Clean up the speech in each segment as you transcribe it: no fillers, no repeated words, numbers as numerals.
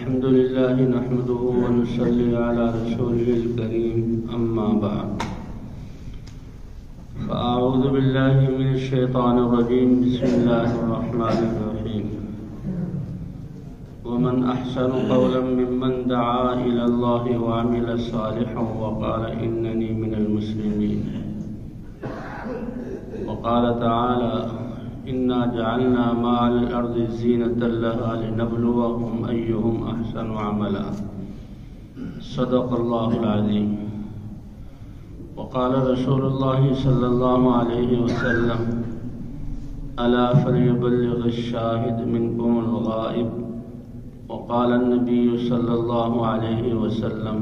الحمد لله نحمده ونصلي على رسوله الكريم أما بعد فأعوذ بالله من الشيطان الرجيم بسم الله الرحمن الرحيم ومن أحسن قولا ممن دعا إلى الله وعمل صالحا وقال إنني من المسلمين وقال تعالى إنا جعلنا ما على الأرض زينة لها لنبلوهم أيهم أحسن عملا صدق الله العظيم وقال رسول الله صلى الله عليه وسلم ألا فليبلغ الشاهد منكم الغائب وقال النبي صلى الله عليه وسلم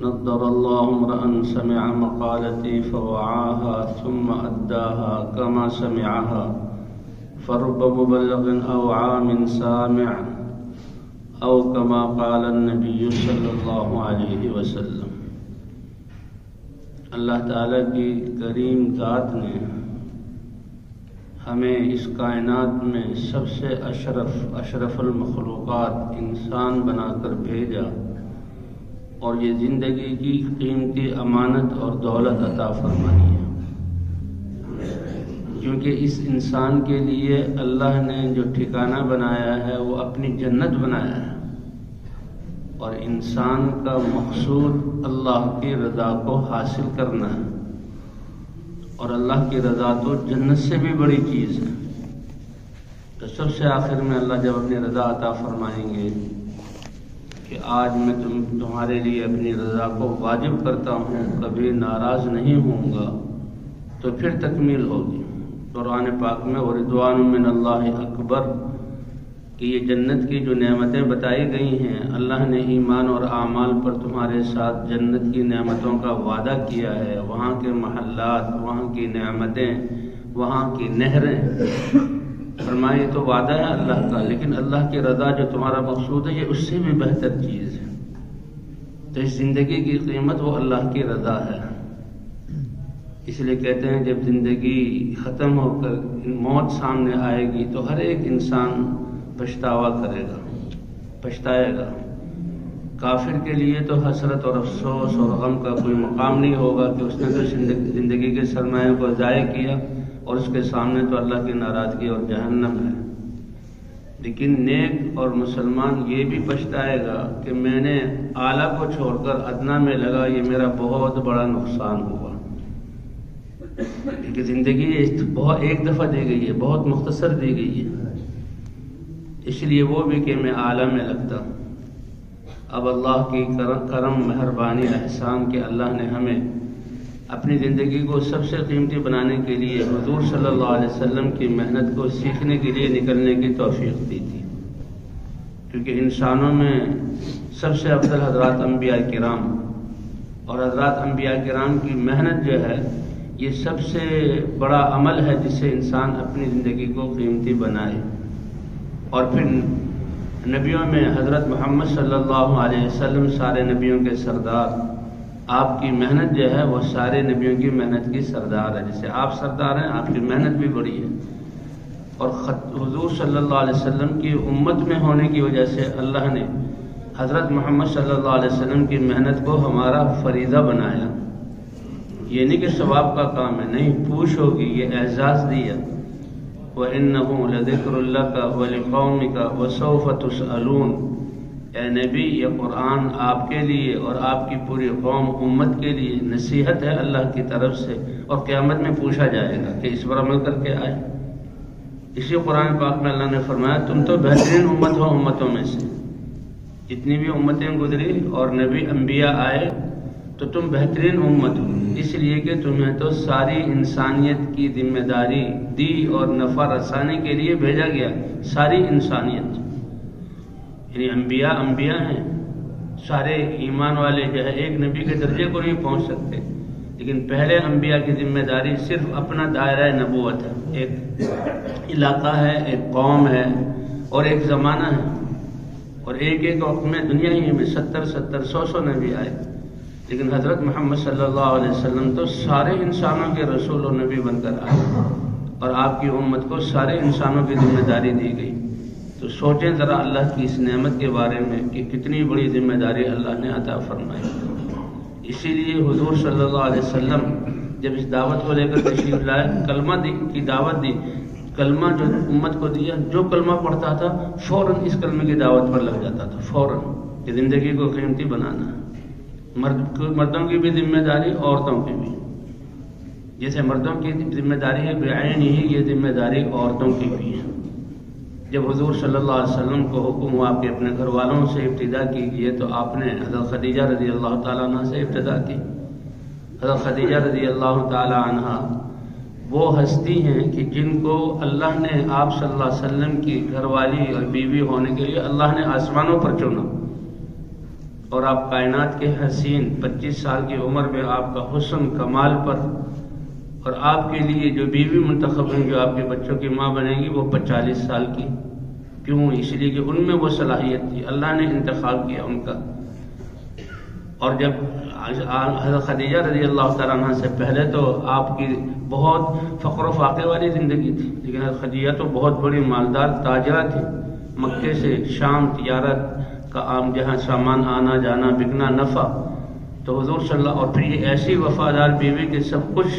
نضر الله امرأ سمع مقالتي فوعاها ثم أداها كما سمعها فرب مبلغ أوعى من سامع أو كما قال النبي صلى الله عليه وسلم۔ اللہ تعالیٰ کی کریم ذات نے ہمیں اس کائنات میں سب سے اشرف المخلوقات انسان بنا کر بھیجا اور یہ زندگی کی قیمتی امانت اور دولت عطا فرمائی ہے، کیونکہ اس انسان کے لیے اللہ نے جو ٹھکانہ بنایا ہے وہ اپنی جنت بنایا ہے، اور انسان کا مقصود اللہ کی رضا کو حاصل کرنا ہے، اور اللہ کی رضا تو جنت سے بھی بڑی چیز ہے۔ تو سب سے آخر میں اللہ جب اپنی رضا عطا فرمائیں گے کہ آج میں تمہارے لیے اپنی رضا کو واجب کرتا ہوں، کبھی ناراض نہیں ہوں گا، تو پھر تکمیل ہوگی۔ قرآن پاک میں وَرِضْوَانٌ مِّنَ اللَّهِ اکبر کہ یہ جنت کی جو نعمتیں بتائی گئی ہیں، اللہ نے ایمان اور اعمال پر تمہارے ساتھ جنت کی نعمتوں کا وعدہ کیا ہے، وہاں کے محلات، وہاں کی نعمتیں، وہاں کی نہریں۔ فرمائے تو وعدہ ہے اللہ کا، لیکن اللہ کی رضا جو تمہارا مقصود ہے یہ اس سے بھی بہتر چیز ہے۔ تو اس زندگی کی قیمت وہ اللہ کی رضا ہے۔ اس لیے کہتے ہیں جب زندگی ختم ہو کر موت سامنے آئے گی تو ہر ایک انسان پچھتاوا کرے گا، پچھتائے گا۔ کافر کے لیے تو حسرت اور افسوس اور غم کا کوئی مقام نہیں ہوگا کہ اس نے تو زندگی کے سرمایہ کو ضائع کیا اور اس کے سامنے تو اللہ کی ناراضگی اور جہنم ہے۔ لیکن نیک اور مسلمان یہ بھی پچھتائے گا کہ میں نے اعلیٰ کو چھوڑ کر ادنا میں لگا، یہ میرا بہت بڑا نقصان ہوا، کیونکہ زندگی بہت ایک دفعہ دی گئی ہے، بہت مختصر دی گئی ہے، اس لیے وہ بھی کہ میں اعلیٰ میں لگتا۔ اب اللہ کی کرم مہربانی احسان کہ اللہ نے ہمیں اپنی زندگی کو سب سے قیمتی بنانے کے لیے حضور صلی اللہ علیہ وسلم کی محنت کو سیکھنے کے لیے نکلنے کی توفیق دی تھی، کیونکہ انسانوں میں سب سے افضل حضرات انبیاء کرام، اور حضرات انبیاء کرام کی محنت جو ہے یہ سب سے بڑا عمل ہے جس سے انسان اپنی زندگی کو قیمتی بنائے۔ اور پھر نبیوں میں حضرت محمد صلی اللہ علیہ وسلم سارے نبیوں کے سردار، آپ کی محنت جو ہے وہ سارے نبیوں کی محنت کی سردار ہے، جیسے آپ سردار ہیں آپ کی محنت بھی بڑی ہے۔ اور حضور صلی اللہ علیہ وسلم کی امت میں ہونے کی وجہ سے اللہ نے حضرت محمد صلی اللہ علیہ وسلم کی محنت کو ہمارا فریضہ بنایا۔ یہ نہیں کہ ثواب کا کام ہے، نہیں، پوچھ ہوگی، یہ اعزاز دیا۔ وَإِنَّهُ لَذِكْرٌ لَكَ وَلِقَوْمِكَ وَسَوْفَ تُسْأَلُونَ، اے نبی یہ قرآن آپ کے لیے اور آپ کی پوری قوم امت کے لیے نصیحت ہے اللہ کی طرف سے، اور قیامت میں پوچھا جائے گا کہ اس پر عمل کر کے آئے۔ اسی قرآن پاک میں اللہ نے فرمایا تم تو بہترین امت ہو امتوں میں سے، جتنی بھی امتیں گزری اور نبی انبیاء آئے تو تم بہترین امت ہو، اس لیے کہ تمہیں تو ساری انسانیت کی ذمہ داری دی اور نفع رسانے کے لیے بھیجا گیا، ساری انسانیت، یعنی انبیاء ہیں، سارے ایمان والے جو ہے ایک نبی کے درجے کو نہیں پہنچ سکتے، لیکن پہلے انبیاء کی ذمہ داری صرف اپنا دائرہ نبوت ہے، ایک علاقہ ہے، ایک قوم ہے اور ایک زمانہ ہے، اور ایک وقت میں دنیا ہی میں 70 نبی آئے، لیکن حضرت محمد صلی اللہ علیہ وسلم تو سارے انسانوں کے رسول و نبی بن کر آئے، اور آپ کی امت کو سارے انسانوں کی ذمہ داری دی گئی۔ تو سوچیں ذرا اللہ کی اس نعمت کے بارے میں کہ کتنی بڑی ذمہ داری اللہ نے عطا فرمائی۔ اسی لیے حضور صلی اللہ علیہ وسلم جب اس دعوت کو لے کر تشریف لائے، کلمہ کی دعوت دی، کلمہ جو امت کو دیا، جو کلمہ پڑھتا تھا فوراً اس کلمے کی دعوت پر لگ جاتا تھا، فوراً کہ زندگی کو قیمتی بنانا ہے۔ مردوں کی بھی ذمہ داری، عورتوں کی بھی، جیسے مردوں کی ذمہ داری ہے بعین ہی، یہ ذمہ داری عورتوں کی بھی ہے۔ جب حضور صلی اللہ علیہ وسلم کو حکم ہوا کہ اپنے گھر والوں سے ابتدا کیجیے تو آپ نے حضرت خدیجہ رضی اللہ تعالیٰ عنہ سے ابتدا کی۔ حضرت خدیجہ رضی اللہ تعالیٰ عنہ وہ ہستی ہیں کہ جن کو اللہ نے آپ صلی اللہ علیہ وسلم کی گھر والی اور بیوی ہونے کے لیے اللہ نے آسمانوں پر چنا، اور آپ کائنات کے حسین 25 سال کی عمر میں آپ کا حسن کمال پر، اور آپ کے لیے جو بیوی منتخب ہیں جو آپ کے بچوں کی ماں بنے گی وہ 45 سال کی۔ کیوں؟ اس لیے کہ ان میں وہ صلاحیت تھی، اللہ نے انتخاب کیا ان کا۔ اور جب حضرت خدیجہ رضی اللہ تعالیٰ عنہ سے پہلے تو آپ کی بہت فقر و فاقے والی زندگی تھی، لیکن حضرت خدیجہ تو بہت بڑی مالدار تاجرہ تھی، مکے سے شام تجارت کا عام جہاں سامان آنا جانا بکنا نفع، تو حضور صلی اللہ، اور پھر یہ ایسی وفادار بیوی کہ سب کچھ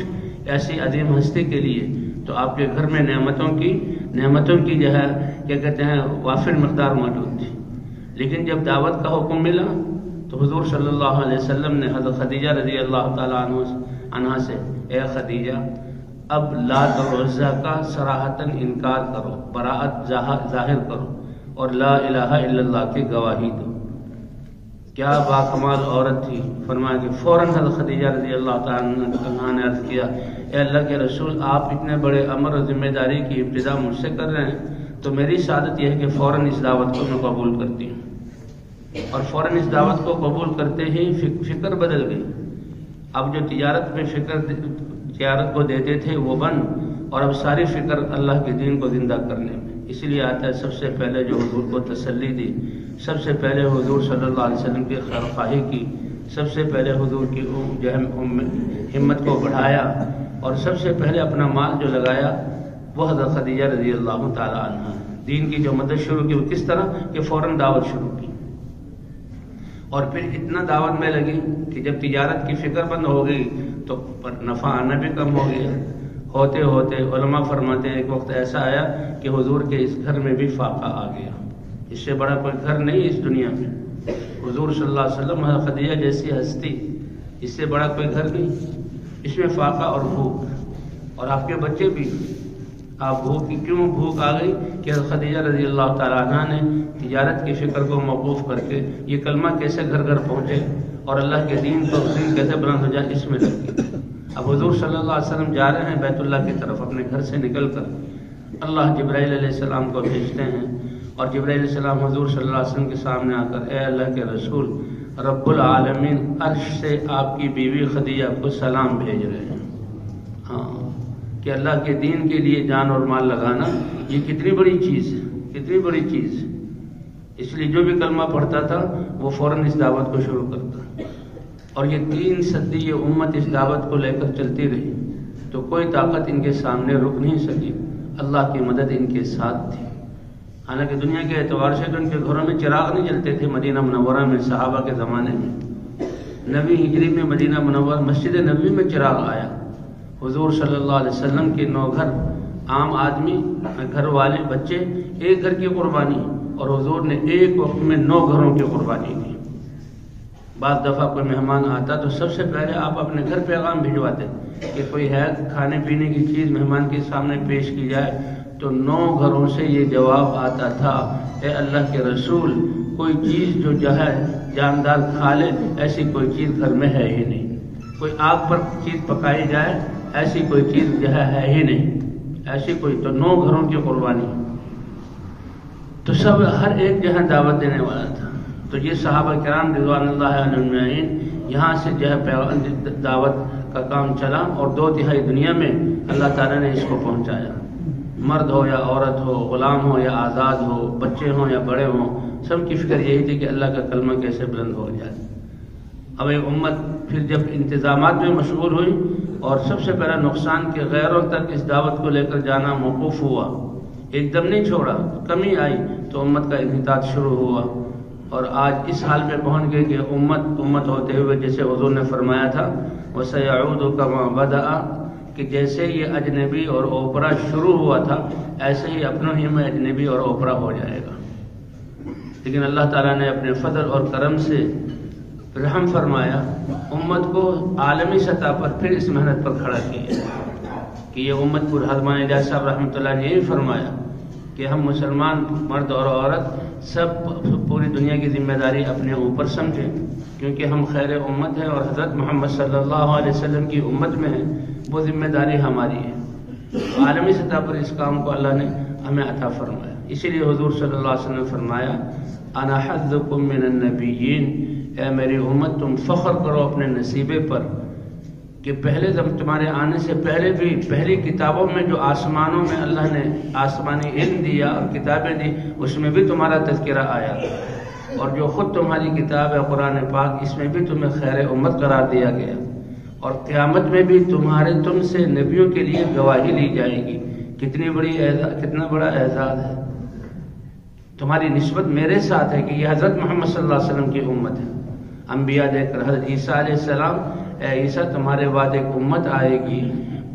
ایسی عظیم ہستی کے لیے، تو آپ کے گھر میں نعمتوں کی جو ہے کیا کہتے ہیں وافر مقدار موجود تھی۔ لیکن جب دعوت کا حکم ملا تو حضور صلی اللہ علیہ وسلم نے حضرت خدیجہ رضی اللہ تعالیٰ عنہ سے، اے خدیجہ اب لات اور عزیٰ کا صراحتاً انکار کرو، براءت ظاہر کرو، اور لا الہ الا اللہ کی گواہی دو۔ کیا باکمال عورت تھی! فرمایا کہ فوراً حضرت خدیجہ رضی اللہ تعالیٰ عنہ نے عرض کیا، اے اللہ کے رسول آپ اتنے بڑے امر اور ذمہ داری کی ابتدا مجھ سے کر رہے ہیں، تو میری سعادت یہ ہے کہ فوراً اس دعوت کو میں قبول کرتی ہوں۔ اور فوراً اس دعوت کو قبول کرتے ہی فکر بدل گئی۔ اب جو تجارت کو دیتے تھے وہ بند، اور اب ساری فکر اللہ کے دین کو زندہ کرنے میں۔ اس لیے آتا ہے سب سے پہلے جو حضور کو تسلی دی، سب سے پہلے حضور صلی اللہ علیہ وسلم کی خیرخواہی کی، سب سے پہلے حضور کی ہمت کو بڑھایا، اور سب سے پہلے اپنا مال جو لگایا وہ حضرت خدیجہ رضی اللہ تعالیٰ عنہ۔ دین کی جو مدد شروع کی وہ کس طرح کہ فوراً دعوت شروع کی، اور پھر اتنا دعوت میں لگی کہ جب تجارت کی فکر بند ہو گئی تو نفع آنا بھی کم ہو گیا۔ ہوتے ہوتے علماء فرماتے ہیں ایک وقت ایسا آیا کہ حضور کے اس گھر میں بھی فاقہ آ گیا۔ اس سے بڑا کوئی گھر نہیں اس دنیا میں، حضور صلی اللہ علیہ وسلم حضرت خدیجہ جیسی ہستی، اس سے بڑا کوئی گھر نہیں۔ اس میں فاقہ اور بھوک، اور آپ کے بچے بھی۔ آپ کیوں بھوک آ گئی کہ حضرت خدیجہ رضی اللہ تعالیٰ عنہ نے تجارت کی فکر کو موقوف کر کے یہ کلمہ کیسے گھر گھر پہنچے اور اللہ کے دین کیسے بلند ہو جائے، اس میں لگ گئی۔ اب حضور صلی اللہ علیہ وسلم جا رہے ہیں بیت اللہ کی طرف اپنے گھر سے نکل کر، اللہ جبرائیل علیہ السلام کو بھیجتے ہیں، اور جبرائیل علیہ السلام حضور صلی اللہ علیہ وسلم کے سامنے آ کر، اے اللہ کے رسول، رب العالمین عرش سے آپ کی بیوی خدیجہ کو سلام بھیج رہے ہیں۔ ہاں، کہ اللہ کے دین کے لیے جان اور مال لگانا یہ کتنی بڑی چیز ہے، کتنی بڑی چیز ہے۔ اس لیے جو بھی کلمہ پڑھتا تھا وہ فوراً اس دعوت کو شروع کرتا، اور یہ 3 صدی یہ امت اس دعوت کو لے کر چلتی رہی، تو کوئی طاقت ان کے سامنے رک نہیں سکی، اللہ کی مدد ان کے ساتھ تھی۔ حالانکہ دنیا کے اعتبار سے تو ان کے گھروں میں چراغ نہیں جلتے تھے مدینہ منورہ میں صحابہ کے زمانے میں۔ 9 ہجری میں مدینہ منورہ مسجد نبوی میں چراغ آیا۔ حضور صلی اللہ علیہ وسلم کے 9 گھر، عام آدمی، گھر والے، بچے، ایک گھر کی قربانی، اور حضور نے ایک وقت میں 9 گھروں کی قربانی دی۔ بعض دفعہ کوئی مہمان آتا تو سب سے پہلے آپ اپنے گھر پیغام بھجواتے کہ کوئی ہے کھانے پینے کی چیز مہمان کے سامنے پیش کی جائے، تو 9 گھروں سے یہ جواب آتا تھا، اے اللہ کے رسول، کوئی چیز جو ہے جاندار کھا لے ایسی کوئی چیز گھر میں ہے ہی نہیں، کوئی آگ پر چیز پکائی جائے ایسی کوئی چیز جو ہے ہی نہیں، ایسی کوئی، تو 9 گھروں کی قربانی۔ تو سب ہر ایک جہاں دعوت دینے والا تھا۔ تو یہ صحابہ کرام رضوان اللہ علیہم اجمعین یہاں سے جو ہے دعوت کا کام چلا، اور 2/3 دنیا میں اللہ تعالیٰ نے اس کو پہنچایا۔ مرد ہو یا عورت ہو، غلام ہو یا آزاد ہو، بچے ہوں یا بڑے ہوں، سب کی فکر یہی تھی کہ اللہ کا کلمہ کیسے بلند ہو جائے۔ اب ایک امت پھر جب انتظامات میں مشغول ہوئی، اور سب سے پہلا نقصان کہ غیروں تک اس دعوت کو لے کر جانا موقوف ہوا، ایک دم نہیں چھوڑا، کمی آئی تو امت کا انحطاط شروع ہوا، اور آج اس حال میں پہنچ گئے کہ امت ہوتے ہوئے جیسے حضور نے فرمایا تھا وَسَيَعُودُ كَمَا بَدَأَ، کہ جیسے یہ اجنبی اور اوپرا شروع ہوا تھا ایسے ہی اپنوں ہی میں اجنبی اور اوپرا ہو جائے گا۔ لیکن اللہ تعالیٰ نے اپنے فضل اور کرم سے رحم فرمایا، امت کو عالمی سطح پر پھر اس محنت پر کھڑا کیا کہ یہ امت پر حضرت الیاس صاحب رحمۃ اللہ نے یہی فرمایا کہ ہم مسلمان مرد اور عورت سب پوری دنیا کی ذمہ داری اپنے اوپر سمجھیں، کیونکہ ہم خیر امت ہیں اور حضرت محمد صلی اللہ علیہ وسلم کی امت میں ہیں، وہ ذمہ داری ہماری ہے۔ عالمی سطح پر اس کام کو اللہ نے ہمیں عطا فرمایا، اسی لیے حضور صلی اللہ علیہ وسلم نے فرمایا انا حظکم من النبیین، اے میری امت تم فخر کرو اپنے نصیبے پر کہ پہلے تمہارے آنے سے پہلے بھی پہلی کتابوں میں جو آسمانوں میں اللہ نے آسمانی علم دیا اور کتابیں دی اس میں بھی تمہارا تذکرہ آیا، اور جو خود تمہاری کتاب ہے قرآن پاک اس میں بھی تمہیں خیر امت قرار دیا گیا، اور قیامت میں بھی تم سے نبیوں کے لیے گواہی لی جائے گی۔ کتنا بڑا اعزاز ہے، تمہاری نسبت میرے ساتھ ہے کہ یہ حضرت محمد صلی اللہ علیہ وسلم کی امت ہے۔ انبیاء دیکھ کر حضرت عیسیٰ علیہ السلام، اے عیسیٰ تمہارے بعد ایک امت آئے گی،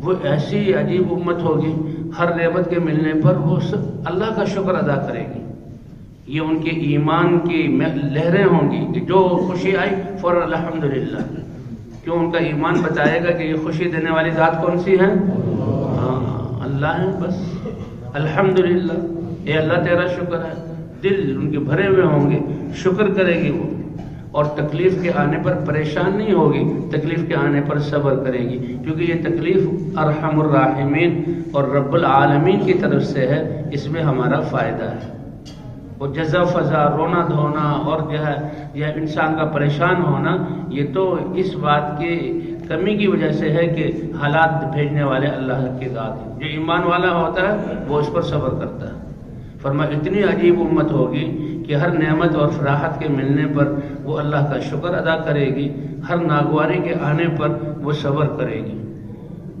وہ ایسی عجیب امت ہوگی ہر نعمت کے ملنے پر وہ اللہ کا شکر ادا کرے گی، یہ ان کے ایمان کی لہریں ہوں گی کہ جو خوشی آئی فوراً الحمدللہ، کیوں ان کا ایمان بتائے گا کہ یہ خوشی دینے والی ذات کون سی ہے؟ ہاں اللہ ہے، بس الحمدللہ، اے اللہ تیرا شکر ہے، دل ان کے بھرے ہوئے ہوں گے، شکر کرے گی وہ، اور تکلیف کے آنے پر پریشان نہیں ہوگی، تکلیف کے آنے پر صبر کرے گی، کیونکہ یہ تکلیف ارحم الراحمین اور رب العالمین کی طرف سے ہے، اس میں ہمارا فائدہ ہے۔ وہ جزا فضا، رونا دھونا اور جو ہے یہ انسان کا پریشان ہونا، یہ تو اس بات کی کمی کی وجہ سے ہے کہ حالات بھیجنے والے اللہ کی ذات ہے، جو ایمان والا ہوتا ہے وہ اس پر صبر کرتا ہے۔ فرمایا اتنی عجیب امت ہوگی کہ ہر نعمت اور فراحت کے ملنے پر وہ اللہ کا شکر ادا کرے گی، ہر ناگواری کے آنے پر وہ صبر کرے گی۔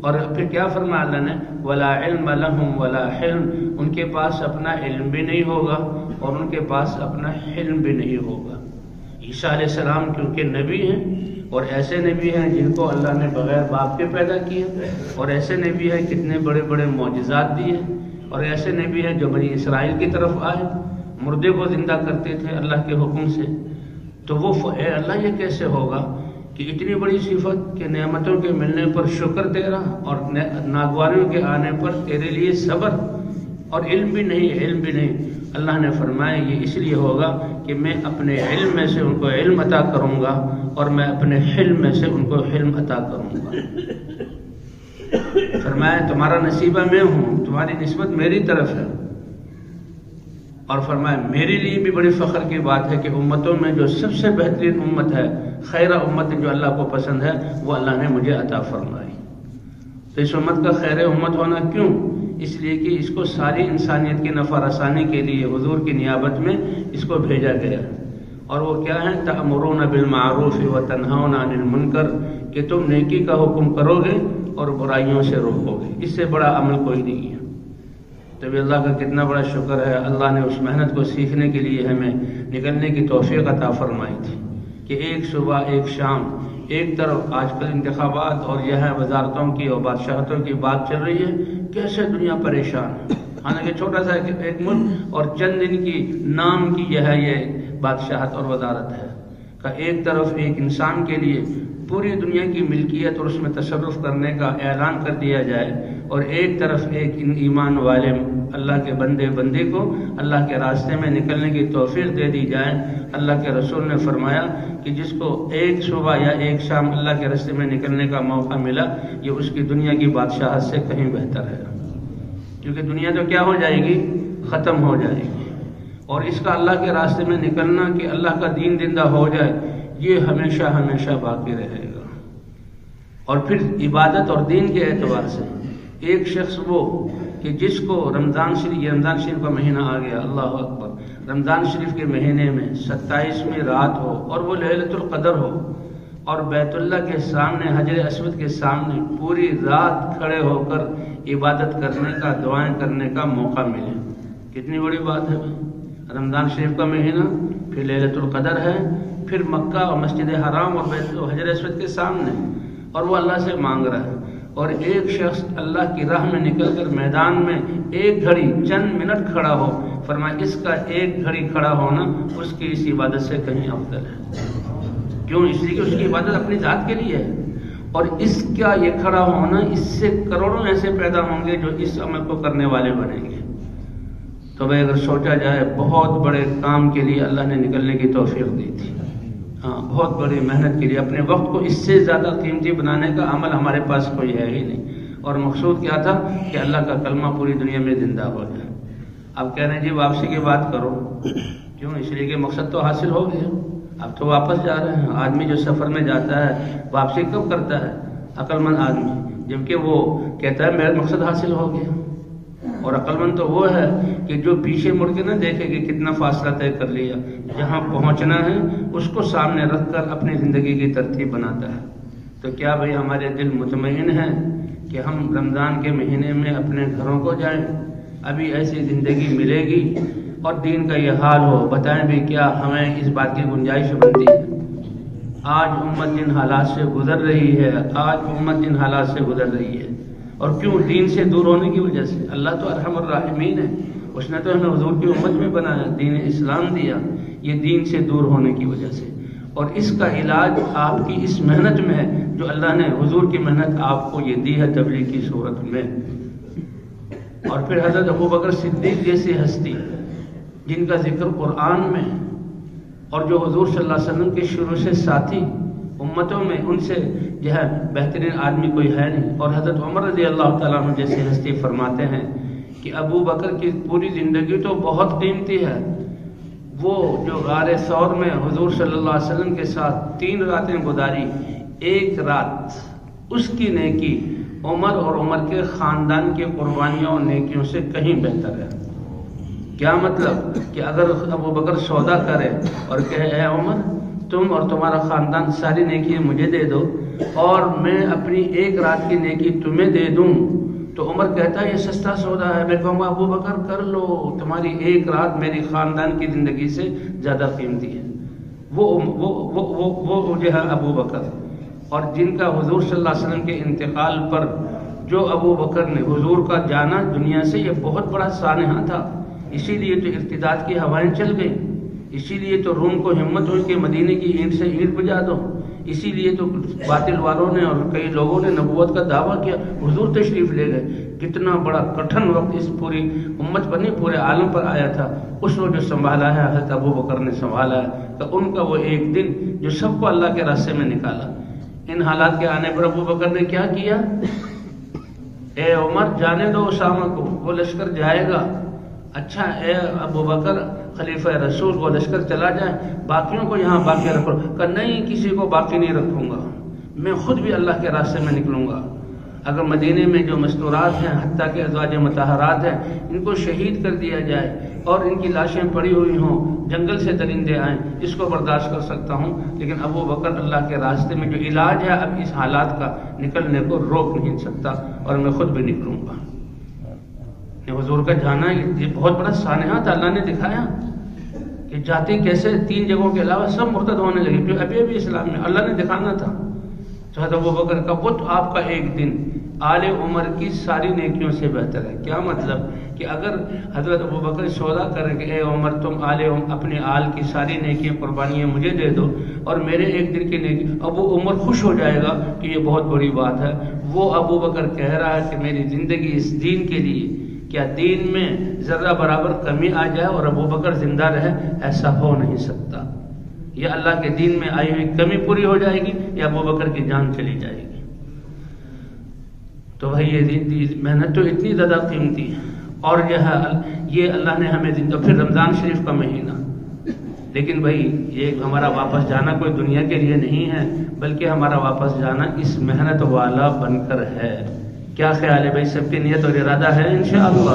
اور پھر کیا فرمایا اللہ نے؟ وَلَا عِلْمَ لَهُمْ وَلَا حِلْمٌ، ان کے پاس اپنا علم بھی نہیں ہوگا اور ان کے پاس اپنا حلم بھی نہیں ہوگا۔ عیسیٰ علیہ السلام کیونکہ نبی ہیں، اور ایسے نبی ہیں جن کو اللہ نے بغیر باپ کے پیدا کیا، اور ایسے نبی ہیں کتنے بڑے بڑے معجزات دیے، اور ایسے نبی ہیں جو بنی اسرائیل کی طرف آئے، مردے کو زندہ کرتے تھے اللہ کے حکم سے، تو وہ اے اللہ یہ کیسے ہوگا کہ اتنی بڑی صفت کہ نعمتوں کے ملنے پر شکر تیرا اور ناگواریوں کے آنے پر تیرے لیے صبر، اور علم بھی نہیں۔ اللہ نے فرمایا یہ اس لیے ہوگا کہ میں اپنے علم میں سے ان کو علم عطا کروں گا اور میں اپنے حلم میں سے ان کو حلم عطا کروں گا۔ فرمایا تمہارا نصیبہ میں ہوں، تمہاری نسبت میری طرف ہے، اور فرمایا میرے لیے بھی بڑی فخر کی بات ہے کہ امتوں میں جو سب سے بہترین امت ہے، خیرہ امت جو اللہ کو پسند ہے، وہ اللہ نے مجھے عطا فرمائی۔ تو اس امت کا خیر امت ہونا کیوں؟ اس لیے کہ اس کو ساری انسانیت کی نفع رسانی کے لیے حضور کی نیابت میں اس کو بھیجا گیا، اور وہ کیا ہے؟ تأمرون بالمعروف وتنہون عن المنکر، کہ تم نیکی کا حکم کرو گے اور برائیوں سے روکو گے، اس سے بڑا عمل کوئی نہیں ہے۔ تو اللہ کا کتنا بڑا شکر ہے، اللہ نے اس محنت کو سیکھنے کے لیے ہمیں نکلنے کی توفیق عطا فرمائی تھی کہ ایک صبح ایک شام، ایک طرف آج کل انتخابات اور یہ ہے وزارتوں کی اور بادشاہتوں کی بات چل رہی ہے، کیسے دنیا پریشان ہے، حالانکہ چھوٹا سا ایک ملک اور چند دن کی نام کی یہ بادشاہت اور وزارت ہے کہ ایک طرف ایک انسان کے لیے پوری دنیا کی ملکیت اور اس میں تصرف کرنے کا اعلان کر دیا جائے، اور ایک طرف ایک ایمان والے اللہ کے بندے کو اللہ کے راستے میں نکلنے کی توفیق دے دی جائے۔ اللہ کے رسول نے فرمایا کہ جس کو ایک صبح یا ایک شام اللہ کے راستے میں نکلنے کا موقع ملا، یہ اس کی دنیا کی بادشاہت سے کہیں بہتر ہے، کیونکہ دنیا تو کیا ہو جائے گی؟ ختم ہو جائے گی، اور اس کا اللہ کے راستے میں نکلنا کہ اللہ کا دین زندہ ہو جائے، یہ ہمیشہ ہمیشہ باقی رہے گا۔ اور پھر عبادت اور دین کے اعتبار سے ایک شخص وہ کہ جس کو رمضان شریف کا مہینہ آ گیا، اللہ اکبر، رمضان شریف کے مہینے میں 27ویں رات ہو اور وہ لیلۃ القدر ہو، اور بیت اللہ کے سامنے حجر اسود کے سامنے پوری رات کھڑے ہو کر عبادت کرنے کا، دعائیں کرنے کا موقع ملے، کتنی بڑی بات ہے بھائی، رمضان شریف کا مہینہ، پھر لیلۃ القدر ہے، پھر مکہ اور مسجد حرام اور حجر اسود کے سامنے، اور وہ اللہ سے مانگ رہا ہے، اور ایک شخص اللہ کی راہ میں نکل کر میدان میں ایک گھڑی چند منٹ کھڑا ہو، فرمایا اس کا ایک گھڑی کھڑا ہونا اس کی اس عبادت سے کہیں افضل ہے۔ کیوں؟ اس لیے کہ اس کی عبادت اپنی ذات کے لیے ہے، اور اس کا یہ کھڑا ہونا، اس سے کروڑوں ایسے پیدا ہوں گے جو اس عمل کو کرنے والے بنیں گے۔ تو بھائی اگر سوچا جائے، بہت بڑے کام کے لیے اللہ نے نکلنے کی توفیق دی تھی، ہاں بہت بڑی محنت کے لیے، اپنے وقت کو اس سے زیادہ قیمتی بنانے کا عمل ہمارے پاس کوئی ہے ہی نہیں، اور مقصود کیا تھا کہ اللہ کا کلمہ پوری دنیا میں زندہ ہو جائے۔ اب کہہ رہے ہیں جی واپسی کی بات کرو، کیوں؟ اس لیے کہ مقصد تو حاصل ہو گیا، اب تو واپس جا رہے ہیں۔ آدمی جو سفر میں جاتا ہے واپسی کب کرتا ہے؟ عقل مند آدمی، جبکہ وہ کہتا ہے میرا مقصد حاصل ہو گیا، اور عقل مند تو وہ ہے کہ جو پیچھے مڑ کے نہ دیکھے کہ کتنا فاصلہ طے کر لیا، جہاں پہنچنا ہے اس کو سامنے رکھ کر اپنی زندگی کی ترتیب بناتا ہے۔ تو کیا بھائی ہمارے دل مطمئن ہیں کہ ہم رمضان کے مہینے میں اپنے گھروں کو جائیں؟ ابھی ایسی زندگی ملے گی اور دین کا یہ حال ہو، بتائیں بھی کیا ہمیں اس بات کی گنجائش بنتی ہے؟ آج امت جن حالات سے گزر رہی ہے، آج امت جن حالات سے گزر رہی ہے، اور کیوں؟ دین سے دور ہونے کی وجہ سے۔ اللہ تو ارحم الراحمین ہے، اس نے تو ہمیں حضور کی امت میں بنایا، دین اسلام دیا، یہ دین سے دور ہونے کی وجہ سے۔ اور اس کا علاج آپ کی اس محنت میں ہے جو اللہ نے حضور کی محنت آپ کو یہ دی ہے تبلیغ کی صورت میں۔ اور پھر حضرت ابوبکر صدیق جیسی ہستی جن کا ذکر قرآن میں، اور جو حضور صلی اللہ علیہ وسلم کے شروع سے ساتھی امتوں میں، ان سے جو ہے بہترین آدمی کوئی ہے نہیں۔ اور حضرت عمر رضی اللہ تعالیٰ عنہ جیسی ہستی فرماتے ہیں کہ ابو بکر کی پوری زندگی تو بہت قیمتی ہے، وہ جو غار ثور میں حضور صلی اللہ علیہ وسلم کے ساتھ 3 راتیں گزاری، ایک رات اس کی نیکی عمر اور عمر کے خاندان کی قربانیوں اور نیکیوں سے کہیں بہتر ہے۔ کیا مطلب؟ کہ اگر ابو بکر سودا کرے اور کہے اے عمر تم اور تمہارا خاندان ساری نیکیاں مجھے دے دو اور میں اپنی ایک رات کی نیکی تمہیں دے دوں، تو عمر کہتا ہے یہ سستا سودا ہے، میں کہوں گا ابو بکر کر لو، تمہاری ایک رات میری خاندان کی زندگی سے زیادہ قیمتی ہے۔ وہ جو ہے ابو بکر، اور جن کا حضور صلی اللہ علیہ وسلم کے انتقال پر جو ابو بکر نے حضور کا جانا دنیا سے، یہ بہت بڑا سانحہ تھا۔ اسی لیے تو ارتداد کی ہوائیں چل گئیں، اسی لیے تو روم کو ہمت ہوئی کہ مدینے کی اینٹ سے اینٹ بجا دو، اسی لیے تو باطل والوں نے اور کئی لوگوں نے نبوت کا دعویٰ کیا، حضور تشریف لے گئے۔ کتنا بڑا کٹھن وقت اس پوری امت پر نہیں پورے عالم پر آیا تھا، اس کو جو سنبھالا ہے حضرت ابو بکر نے سنبھالا ہے۔ تو ان کا وہ ایک دن جو سب کو اللہ کے راستے میں نکالا، ان حالات کے آنے پر ابو بکر نے کیا کیا؟ اے عمر جانے دو اسامہ کو، وہ لشکر جائے گا۔ اچھا اے ابو بکر خلیفہ رسول، وہ لشکر چلا جائے، باقیوں کو یہاں باقی رکھو۔ کہ نہیں، کسی کو باقی نہیں رکھوں گا، میں خود بھی اللہ کے راستے میں نکلوں گا۔ اگر مدینے میں جو مستورات ہیں، حتیٰ کہ ازواج مطہرات ہیں، ان کو شہید کر دیا جائے اور ان کی لاشیں پڑی ہوئی ہوں، جنگل سے درندے آئیں، اس کو برداشت کر سکتا ہوں، لیکن ابو بکر اللہ کے راستے میں جو علاج ہے اب اس حالات کا، نکلنے کو روک نہیں سکتا، اور میں خود بھی نکلوں گا۔ حضور کا جانا یہ بہت بڑا سانحہ تھا، اللہ نے دکھایا کہ جاتے کیسے 3 جگہوں کے علاوہ سب مرتد ہونے لگے، جو ابھی اسلام میں اللہ نے دکھانا تھا۔ تو حضرت ابو بکر کا وہ تو آپ کا ایک دن آل عمر کی ساری نیکیوں سے بہتر ہے۔ کیا مطلب؟ کہ اگر حضرت ابو بکر سودا کریں کہ اے عمر تم اپنے آل کی ساری نیکیاں قربانیاں مجھے دے دو اور میرے ایک دن کی نیکی، ابو عمر خوش ہو جائے گا کہ یہ بہت بڑی بات ہے۔ وہ ابو بکر کہہ رہا ہے کہ میری زندگی اس دین کے لیے، کیا دین میں ذرہ برابر کمی آ جائے اور ابو بکر زندہ رہے؟ ایسا ہو نہیں سکتا۔ یا اللہ کے دین میں آئی ہوئی کمی پوری ہو جائے گی یا ابو بکر کی جان چلی جائے گی۔ تو بھائی یہ محنت تو اتنی زیادہ قیمتی ہے، اور یہ اللہ نے ہمیں دن، تو پھر رمضان شریف کا مہینہ، لیکن بھائی یہ ہمارا واپس جانا کوئی دنیا کے لیے نہیں ہے، بلکہ ہمارا واپس جانا اس محنت والا بن کر ہے۔ کیا خیال ہے بھائی؟ سب کی نیت اور ارادہ ہے انشاءاللہ؟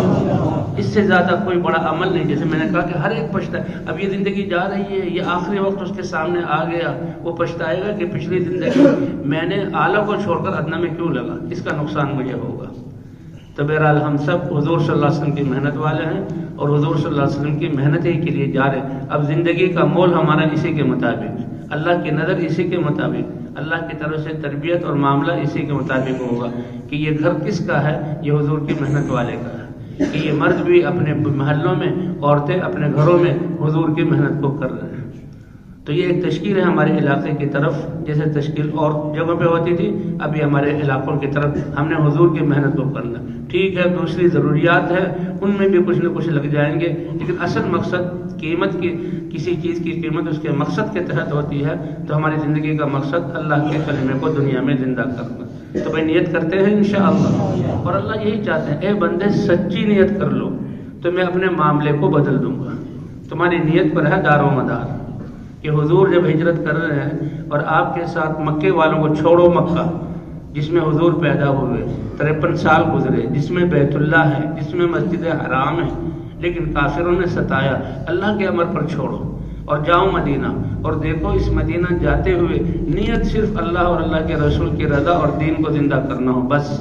اس سے زیادہ کوئی بڑا عمل نہیں۔ جیسے میں نے کہا کہ ہر ایک پچھتا ہے، اب یہ زندگی جا رہی ہے، یہ آخری وقت اس کے سامنے آ گیا، وہ پچھتائے گا کہ پچھلی زندگی میں نے اعلیٰ کو چھوڑ کر ادنیٰ میں کیوں لگا، اس کا نقصان مجھے ہوگا۔ تو بہرحال ہم سب حضور صلی اللہ علیہ وسلم کی محنت والے ہیں اور حضور صلی اللہ علیہ وسلم کی محنت ہی کے لیے جا رہے ہیں. اب زندگی کا مول ہمارا اسی کے مطابق، اللہ کی نظر اسی کے مطابق، اللہ کی طرف سے تربیت اور معاملہ اسی کے مطابق ہوگا کہ یہ گھر کس کا ہے، یہ حضور کی محنت والے کا ہے، کہ یہ مرد بھی اپنے محلوں میں، عورتیں اپنے گھروں میں حضور کی محنت کو کر رہے ہیں. تو یہ ایک تشکیل ہے ہمارے علاقے کی طرف، جیسے تشکیل اور جگہوں پہ ہوتی تھی، ابھی ہمارے علاقوں کی طرف ہم نے حضور کی محنت کو کرنا. ٹھیک ہے دوسری ضروریات ہے، ان میں بھی کچھ نہ کچھ لگ جائیں گے، لیکن اصل مقصد قیمت کی، کسی چیز کی قیمت اس کے مقصد کے تحت ہوتی ہے. تو ہماری زندگی کا مقصد اللہ کے کلمے کو دنیا میں زندہ کرنا. تو بھائی نیت کرتے ہیں انشاءاللہ، اور اللہ یہی چاہتے ہیں اے بندے سچی نیت کر لو تو میں اپنے معاملے کو بدل دوں گا. تمہاری نیت پر ہے دار و مدار کہ حضور جب ہجرت کر رہے ہیں اور آپ کے ساتھ مکے والوں کو چھوڑو، مکہ جس میں حضور پیدا ہوئے 53 سال گزرے، جس میں بیت اللہ ہے، جس میں مسجد حرام ہے، لیکن کافروں نے ستایا. اللہ کے امر پر چھوڑو اور جاؤ مدینہ، اور دیکھو اس مدینہ جاتے ہوئے نیت صرف اللہ اور اللہ کے رسول کی رضا اور دین کو زندہ کرنا ہو. بس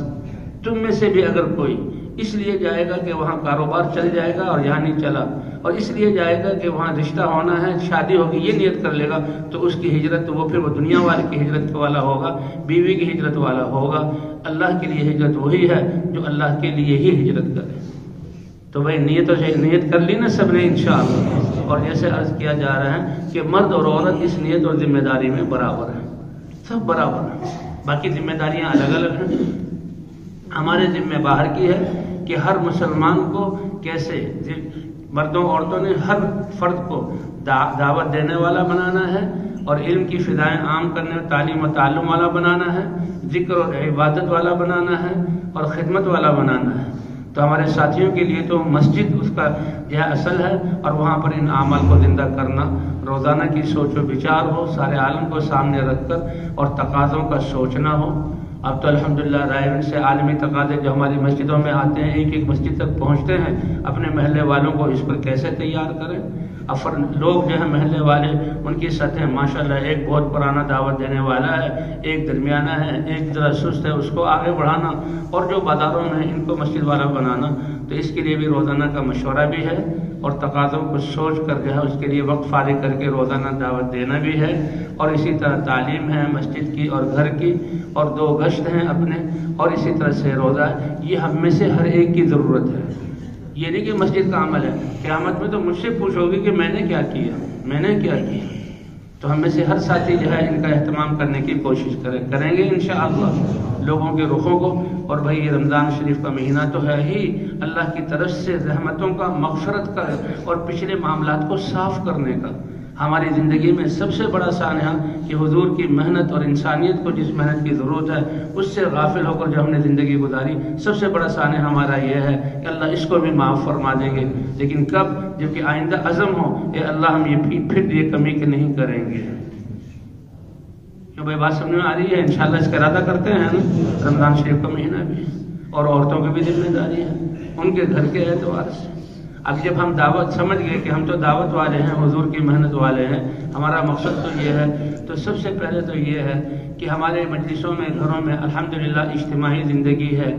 تم میں سے بھی اگر کوئی اس لیے جائے گا کہ وہاں کاروبار چل جائے گا اور یہاں نہیں چلا، اور اس لیے جائے گا کہ وہاں رشتہ ہونا ہے، شادی ہوگی، یہ نیت کر لے گا، تو اس کی ہجرت وہ پھر وہ دنیا والے کی ہجرت والا ہوگا، بیوی کی ہجرت والا ہوگا. اللہ کے لیے ہجرت وہی ہے جو اللہ کے لیے ہی ہجرت کرے. تو بھائی نیت کر لی نا سب نے انشاءاللہ. اور جیسے عرض کیا جا رہا ہے کہ مرد اور عورت اس نیت اور ذمہ داری میں برابر ہیں، سب برابر ہیں. باقی ذمہ داریاں الگ الگ ہیں. ہمارے ذمہ باہر کی ہے کہ ہر مسلمان کو کیسے مردوں عورتوں نے ہر فرد کو دعوت دینے والا بنانا ہے، اور علم کی فضائیں عام کرنے، تعلیم و تعلم والا بنانا ہے، ذکر اور عبادت والا بنانا ہے، اور خدمت والا بنانا ہے. تو ہمارے ساتھیوں کے لیے تو مسجد اس کا جو ہے اصل ہے، اور وہاں پر ان اعمال کو زندہ کرنا، روزانہ کی سوچ و بچار ہو، سارے عالم کو سامنے رکھ کر اور تقاضوں کا سوچنا ہو. اب تو الحمدللہ رائے سے عالمی تقاضے جو ہماری مسجدوں میں آتے ہیں، ایک ایک مسجد تک پہنچتے ہیں. اپنے محلے والوں کو اس پر کیسے تیار کریں. لوگ جو ہیں محلے والے، ان کی سطح ماشاءاللہ ایک بہت پرانا دعوت دینے والا ہے، ایک درمیانہ ہے، ایک ذرا سست ہے، اس کو آگے بڑھانا، اور جو بازاروں میں ان کو مسجد والا بنانا. تو اس کے لیے بھی روزانہ کا مشورہ بھی ہے، اور تقاضوں کو سوچ کر جو ہے اس کے لیے وقت فارغ کر کے روزانہ دعوت دینا بھی ہے. اور اسی طرح تعلیم ہے مسجد کی اور گھر کی، اور 2 گشت ہیں اپنے، اور اسی طرح سے روزہ ہے. یہ ہم میں سے ہر ایک کی ضرورت ہے. یہ نہیں کہ مسجد کا عمل ہے، قیامت میں تو مجھ سے پوچھو گے کہ میں نے کیا کیا، میں نے کیا کیا. تو ہم میں سے ہر ساتھی جو ہے ان کا اہتمام کرنے کی کوشش کریں گے انشاءاللہ لوگوں کے رخوں کو. اور بھائی یہ رمضان شریف کا مہینہ تو ہے ہی اللہ کی طرف سے رحمتوں کا، مغفرت کا، اور پچھلے معاملات کو صاف کرنے کا. ہماری زندگی میں سب سے بڑا سانحہ کہ حضور کی محنت اور انسانیت کو جس محنت کی ضرورت ہے اس سے غافل ہو کر جو ہم نے زندگی گزاری، سب سے بڑا سانحہ ہمارا یہ ہے کہ اللہ اس کو بھی معاف فرما دیں گے. لیکن کب؟ جبکہ آئندہ عزم ہو اے اللہ ہم یہ پھر یہ کمی کہ نہیں کریں گے. کیوں بھائی بات سمجھ میں آ رہی ہے؟ انشاءاللہ اس کا ارادہ کرتے ہیں نا. رمضان شریف کا مہینہ بھی، اور عورتوں کی بھی ذمہ داری ہے ان کے گھر کے اعتبار سے. اب جب ہم دعوت سمجھ گئے کہ ہم تو دعوت والے ہیں، حضور کی محنت والے ہیں، ہمارا مقصد تو یہ ہے، تو سب سے پہلے تو یہ ہے کہ ہمارے مجلسوں میں، گھروں میں الحمدللہ اجتماعی زندگی ہے.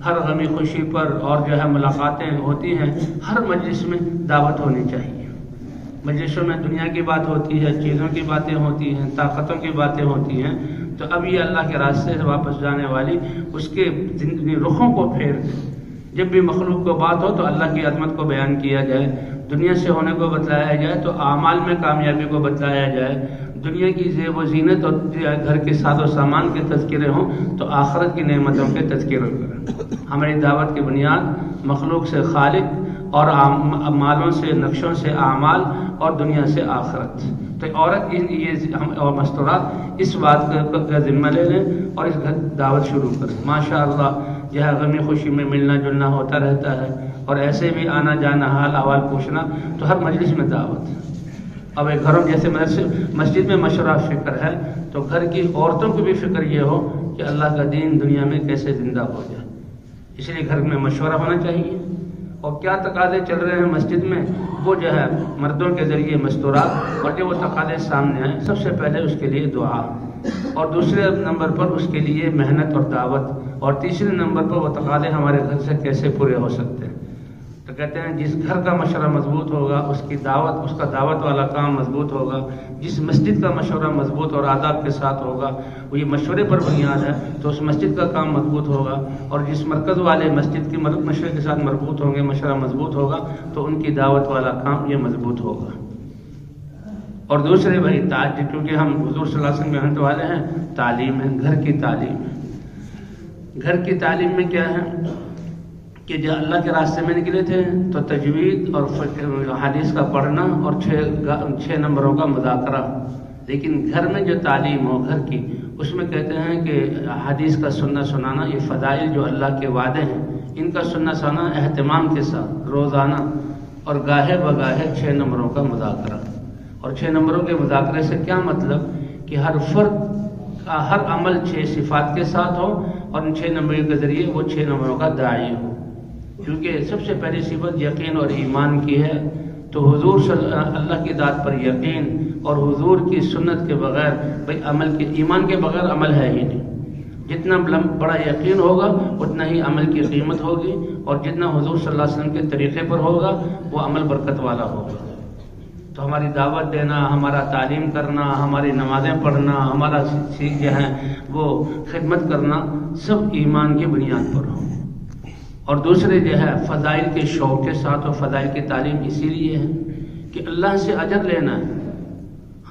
ہر غمی خوشی پر اور جو ہے ملاقاتیں ہوتی ہیں، ہر مجلس میں دعوت ہونی چاہیے. مجلسوں میں دنیا کی بات ہوتی ہے، چیزوں کی باتیں ہوتی ہیں، طاقتوں کی باتیں ہوتی ہیں. تو اب یہ اللہ کے راستے سے واپس جانے والی اس کے زندگی رخوں کو پھیر دے. جب بھی مخلوق کو بات ہو تو اللہ کی عظمت کو بیان کیا جائے، دنیا سے ہونے کو بتلایا جائے، تو اعمال میں کامیابی کو بتلایا جائے. دنیا کی زیب و زینت اور گھر کے ساز و سامان کے تذکرے ہوں تو آخرت کی نعمتوں کے تذکرے کریں. ہماری دعوت کی بنیاد مخلوق سے خالق اور مالوں سے، نقشوں سے اعمال، اور دنیا سے آخرت. تو عورت یہ اور مستورات اس بات کا ذمہ لے لیں اور اس دعوت شروع کریں. ماشاءاللہ یہاں غمی خوشی میں ملنا جلنا ہوتا رہتا ہے، اور ایسے بھی آنا جانا، حال احوال پوچھنا، تو ہر مجلس میں دعوت. اب ایک گھروں جیسے مسجد میں مشورہ فکر ہے، تو گھر کی عورتوں کو بھی فکر یہ ہو کہ اللہ کا دین دنیا میں کیسے زندہ ہو جائے. اس لیے گھر میں مشورہ ہونا چاہیے. اور کیا تقاضے چل رہے ہیں مسجد میں، وہ جو ہے مردوں کے ذریعے مستورات، اور جو وہ تقاضے سامنے آئیں سب سے پہلے اس کے لیے دعا، اور دوسرے نمبر پر اس کے لیے محنت اور دعوت اور تیسرے نمبر پر وہ تقاضے ہمارے گھر سے کیسے پورے ہو سکتے ہیں. تو کہتے ہیں جس گھر کا مشورہ مضبوط ہوگا اس کا دعوت والا کام مضبوط ہوگا. جس مسجد کا مشورہ مضبوط اور آداب کے ساتھ ہوگا وہ یہ مشورے پر بنیاد ہے تو اس مسجد کا کام مضبوط ہوگا. اور جس مرکز والے مسجد کے مشورے کے ساتھ مربوط ہوں گے، مشورہ مضبوط ہوگا تو ان کی دعوت والا کام یہ مضبوط ہوگا. اور دوسرے بھائی کیونکہ ہم حضور صلی اللہ علیہ وسلم کے رہنے والے ہیں، تعلیم ہے، گھر کی تعلیم ہے. گھر کی تعلیم میں کیا ہے کہ جب اللہ کے راستے میں نکلے تھے تو تجوید اور حدیث کا پڑھنا اور 6 نمبروں کا مذاکرہ. لیکن گھر میں جو تعلیم ہو گھر کی، اس میں کہتے ہیں کہ حدیث کا سننا سنانا، یہ فضائل جو اللہ کے وعدے ہیں ان کا سننا سنانا اہتمام کے ساتھ روزانہ، اور گاہے بگاہے 6 نمبروں کا مذاکرہ. اور 6 نمبروں کے مذاکرے سے کیا مطلب کہ ہر فرد کا ہر عمل 6 صفات کے ساتھ ہو اور ان 6 نمبروں کے ذریعے وہ 6 نمبروں کا داعی ہو. کیونکہ سب سے پہلی صفت یقین اور ایمان کی ہے، تو حضور اللہ کی ذات پر یقین اور حضور کی سنت کے بغیر بھائی ایمان کے بغیر عمل ہے ہی نہیں. جتنا بڑا یقین ہوگا اتنا ہی عمل کی قیمت ہوگی، اور جتنا حضور صلی اللہ علیہ وسلم کے طریقے پر ہوگا وہ عمل برکت والا ہوگا. تو ہماری دعوت دینا، ہمارا تعلیم کرنا، ہماری نمازیں پڑھنا، ہمارا جو ہے وہ خدمت کرنا سب ایمان کی بنیاد پر ہو. اور دوسرے جو ہے فضائل کے شوق کے ساتھ، اور فضائل کی تعلیم اسی لیے ہے کہ اللہ سے اجر لینا ہے.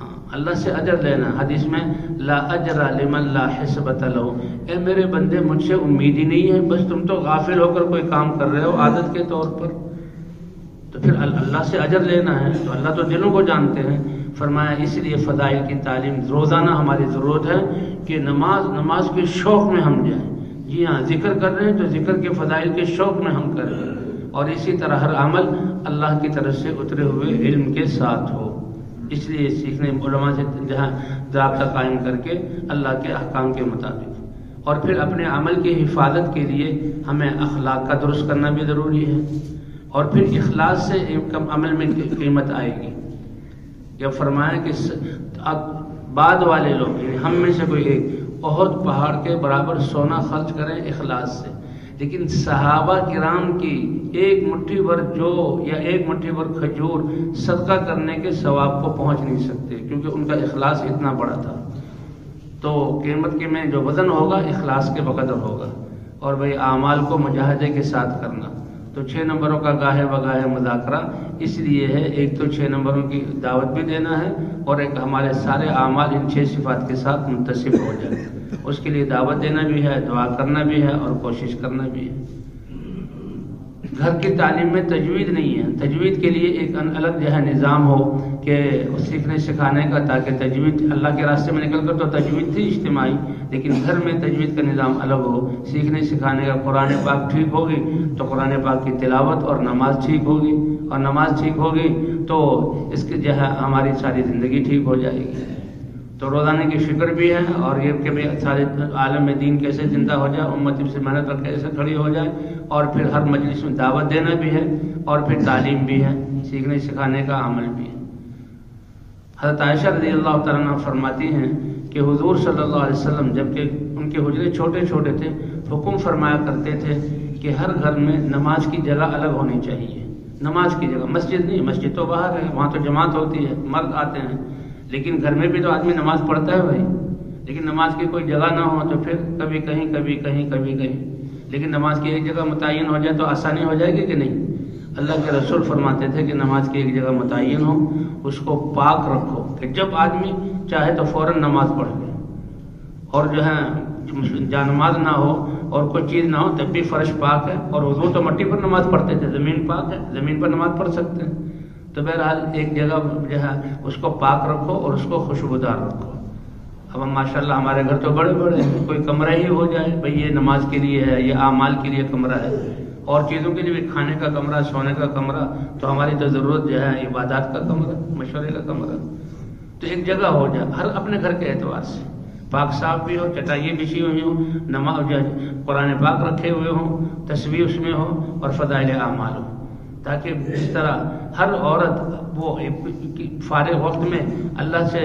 ہاں، اللہ سے اجر لینا. حدیث میں لا اجر لمن لا حسبۃ له، اے میرے بندے مجھ سے امید ہی نہیں ہے، بس تم تو غافل ہو کر کوئی کام کر رہے ہو عادت کے طور پر. تو پھر اللہ سے اجر لینا ہے تو اللہ تو دلوں کو جانتے ہیں. فرمایا اس لیے فضائل کی تعلیم روزانہ ہماری ضرورت ہے کہ نماز کے شوق میں ہم جائیں. جی ہاں، ذکر کر رہے ہیں تو ذکر کے فضائل کے شوق میں ہم کریں، اور اسی طرح ہر عمل اللہ کی طرف سے اترے ہوئے علم کے ساتھ ہو. اس لیے سیکھنے علماء سے جہاں رابطہ قائم کر کے اللہ کے احکام کے مطابق. اور پھر اپنے عمل کی حفاظت کے لیے ہمیں اخلاق کا درست کرنا بھی ضروری ہے. اور پھر اخلاص سے عمل میں قیمت آئے گی. یہ فرمایا کہ اب بعد والے لوگ یعنی ہم میں سے کوئی ایک بہت پہاڑ کے برابر سونا خرچ کریں اخلاص سے، لیکن صحابہ کرام کی ایک مٹھی بھر جو یا ایک مٹھی بھر کھجور صدقہ کرنے کے ثواب کو پہنچ نہیں سکتے، کیونکہ ان کا اخلاص اتنا بڑا تھا. تو قیمت کے میں جو وزن ہوگا اخلاص کے بقدر ہوگا. اور بھئی اعمال کو مجاہدے کے ساتھ کرنا. تو 6 نمبروں کا گاہے بگاہے مذاکرہ اس لیے ہے، ایک تو 6 نمبروں کی دعوت بھی دینا ہے، اور ایک ہمارے سارے اعمال ان 6 صفات کے ساتھ منتسب ہو جائے. اس کے لیے دعوت دینا بھی ہے، دعا کرنا بھی ہے، اور کوشش کرنا بھی ہے. گھر کی تعلیم میں تجوید نہیں ہے. تجوید کے لیے ایک الگ جو ہے نظام ہو کہ سیکھنے سکھانے کا، تاکہ تجوید اللہ کے راستے میں نکل کر تو تجوید تھی اجتماعی، لیکن گھر میں تجوید کا نظام الگ ہو. سیکھنے سکھانے کا قرآن پاک ٹھیک ہوگی تو قرآن پاک کی تلاوت اور نماز ٹھیک ہوگی، اور نماز ٹھیک ہوگی تو اس کی جو ہے ہماری ساری زندگی ٹھیک ہو جائے گی. تو روزانے کی فکر بھی ہے، اور یہ کہ بھئی سارے عالم میں دین کیسے زندہ ہو جائے، امت سے محنت کر کیسے کھڑی ہو جائے. اور پھر ہر مجلس میں دعوت دینا بھی ہے، اور پھر تعلیم بھی ہے، سیکھنے سکھانے کا عمل بھی ہے. حضرت عائشہ رضی اللہ تعالیٰ عنہ فرماتی ہیں کہ حضور صلی اللہ علیہ وسلم جبکہ ان کے حجرے چھوٹے چھوٹے تھے، حکم فرمایا کرتے تھے کہ ہر گھر میں نماز کی جگہ الگ ہونی چاہیے. نماز کی جگہ مسجد نہیں، مسجد تو باہر ہے، وہاں تو جماعت ہوتی ہے، مرد آتے ہیں، لیکن گھر میں بھی تو آدمی نماز پڑھتا ہے بھائی. لیکن نماز کی کوئی جگہ نہ ہو تو پھر کبھی کہیں کبھی کہیں کبھی کہیں. لیکن نماز کی ایک جگہ متعین ہو جائے تو آسانی ہو جائے گی کہ نہیں. اللہ کے رسول فرماتے تھے کہ نماز کی ایک جگہ متعین ہو، اس کو پاک رکھو کہ جب آدمی چاہے تو فوراً نماز پڑھ لے. اور جو ہے جانماز نہ ہو اور کوئی چیز نہ ہو تب بھی فرش پاک ہے. اور حضور تو مٹی پر نماز پڑھتے تھے، زمین پاک ہے، زمین پر نماز پڑھ سکتے ہیں. تو بہرحال ایک جگہ جو ہے اس کو پاک رکھو اور اس کو خوشبودار رکھو. اب ماشاءاللہ ہمارے گھر تو بڑے بڑے ہیں، کوئی کمرہ ہی ہو جائے بھئی یہ نماز کے لیے ہے، یہ اعمال کے لیے کمرہ ہے، اور چیزوں کے لیے بھی کھانے کا کمرہ، سونے کا کمرہ. تو ہماری تو ضرورت جو ہے عبادات کا کمرہ، مشورے کا کمرہ. تو ایک جگہ ہو جائے ہر اپنے گھر کے اعتبار سے، پاک صاف بھی ہو، چٹائیاں بچھی ہوئی ہوں، نماز قرآن پاک رکھے ہوئے ہوں، تسبیح اس میں ہو، اور فضائل اعمال ہو. تاکہ اس طرح ہر عورت وہ فارغ وقت میں اللہ سے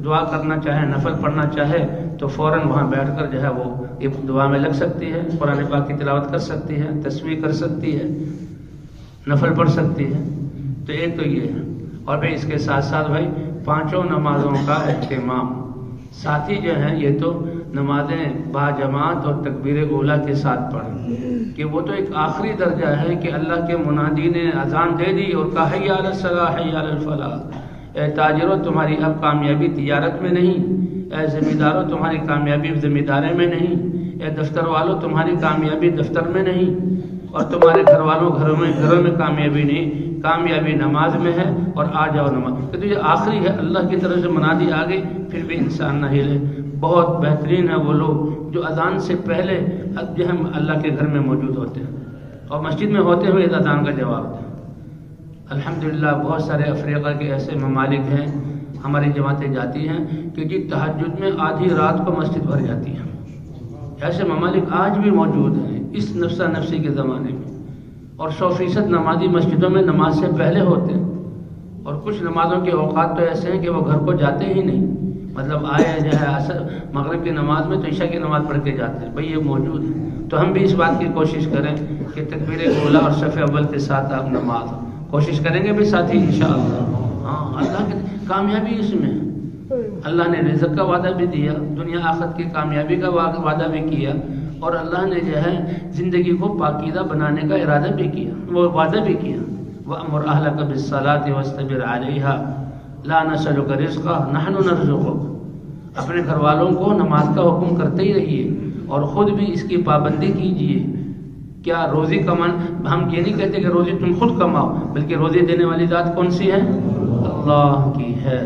دعا کرنا چاہے، نفل پڑھنا چاہے تو فوراً وہاں بیٹھ کر جو ہے وہ دعا میں لگ سکتی ہے، قرآن پاک کی تلاوت کر سکتی ہے، تسبیح کر سکتی ہے، نفل پڑھ سکتی ہے۔ تو ایک تو یہ ہے، اور پھر اس کے ساتھ ساتھ بھائی 5 نمازوں کا اہتمام، ساتھی جو ہیں یہ تو نمازیں با جماعت اور تکبیر اولیٰ کے ساتھ پڑھیں، کہ وہ تو ایک آخری درجہ ہے کہ اللہ کے منادی نے اذان دے دی اور کہا حی علی الصلاۃ حی علی الفلاح، اے تاجروں تمہاری اب کامیابی تجارت میں نہیں، اے ذمہ داروں تمہاری کامیابی ذمہ داری میں نہیں، اے دفتر والوں تمہاری کامیابی دفتر میں نہیں، اور تمہارے گھر والوں گھروں میں کامیابی نہیں، کامیابی نماز میں ہے، اور آ جاؤ نماز، کہ یہ آخری ہے، اللہ کی طرف سے منادی آ گئی پھر بھی انسان نہ ہلے۔ بہت بہترین ہے وہ لوگ جو اذان سے پہلے جو ہم اللہ کے گھر میں موجود ہوتے ہیں اور مسجد میں ہوتے ہوئے اذان کا جواب دیں۔ الحمدللہ بہت سارے افریقہ کے ایسے ممالک ہیں، ہماری جماعتیں جاتی ہیں کہ جی تہجد میں آدھی رات کو مسجد بھر جاتی ہے۔ ایسے ممالک آج بھی موجود ہیں اس نفسہ نفسی کے زمانے میں، اور 100% نمازی مسجدوں میں نماز سے پہلے ہوتے ہیں، اور کچھ نمازوں کے اوقات تو ایسے ہیں کہ وہ گھر کو جاتے ہی نہیں، مطلب آئے جو ہے عصر مغرب کی نماز میں تو عشاء کی نماز پڑھ کے جاتے ہیں، بھئی یہ موجود ہے۔ تو ہم بھی اس بات کی کوشش کریں کہ تکبیر اولیٰ اور صف اول کے ساتھ آپ نماز کوشش کریں گے بھی ساتھی انشاءاللہ۔ ہاں اللہ کی کامیابی اس میں ہے، اللہ نے رزق کا وعدہ بھی دیا، دنیا آخرت کی کامیابی کا وعدہ بھی کیا، اور اللہ نے جو ہے زندگی کو پاکیزہ بنانے کا ارادہ بھی کیا، وہ وعدہ بھی کیا، وَأْمُرْ أَهْلَكَ بِالصَّلَاةِ وَاسْتَبِرْ عَلَيْهَا لَا نَسْأَلُكَ رِزْقًا نَحْنُ نَرْزُقُكَ، اپنے گھر والوں کو نماز کا حکم کرتے ہی رہیے اور خود بھی اس کی پابندی کیجیے۔ کیا روزی کمانا، ہم یہ نہیں کہتے کہ روزی تم خود کماؤ، بلکہ روزی دینے والی ذات کون سی ہے؟ اللہ کی ہے۔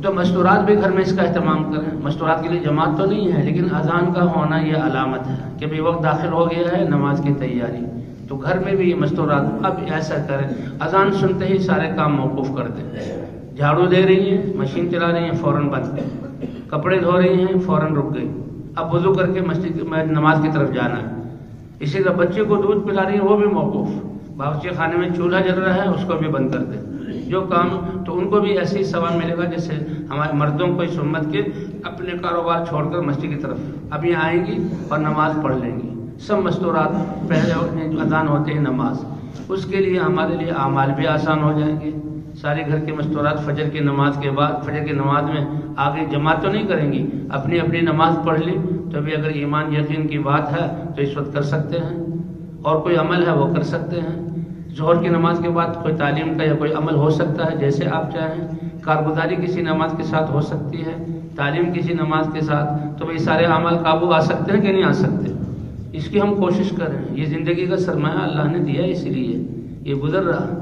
تو مستورات بھی گھر میں اس کا اہتمام کریں، مستورات کے لیے جماعت تو نہیں ہے لیکن اذان کا ہونا یہ علامت ہے کہ بھی وقت داخل ہو گیا ہے نماز کی تیاری، تو گھر میں بھی یہ مستورات اب ایسا کریں، اذان سنتے ہی سارے کام موقوف کر دیں، جھاڑو دے رہی ہیں، مشین چلا رہی ہیں، فوراً بند، کپڑے دھو رہی ہیں، فوراً رک گئی، اب وضو کر کے مسجد میں نماز کی طرف جانا ہے۔ اسی طرح بچے کو دودھ پلا رہی ہیں وہ بھی موقوف، باورچی خانے میں چولہا جل رہا ہے اس کو بھی بند کر دیں، جو کام تو ان کو بھی ایسے ہی ثواب ملے گا جیسے ہمارے مردوں کو اس امت کے اپنے کاروبار چھوڑ کر مسجد کی طرف ابھی آئیں گی اور نماز پڑھ لیں گی، سب مستورات پہلے اذان ہوتے ہیں نماز، اس کے لیے ہمارے لیے اعمال بھی آسان ہو جائیں گے۔ سارے گھر کے مستورات فجر کی نماز کے بعد، فجر کی نماز میں آگے جماعت تو نہیں کریں گی، اپنی اپنی نماز پڑھ لی، تو بھی اگر ایمان یقین کی بات ہے تو اس وقت کر سکتے ہیں، اور کوئی عمل ہے وہ کر سکتے ہیں۔ ظہر کی نماز کے بعد کوئی تعلیم کا یا کوئی عمل ہو سکتا ہے جیسے آپ چاہیں، کارگزاری کسی نماز کے ساتھ ہو سکتی ہے، تعلیم کسی نماز کے ساتھ، تو بھئی سارے اعمال قابو آ سکتے ہیں کہ نہیں آ سکتے؟ اس کی ہم کوشش کریں، یہ زندگی کا سرمایہ اللہ نے دیا اسی لیے یہ گزر رہا۔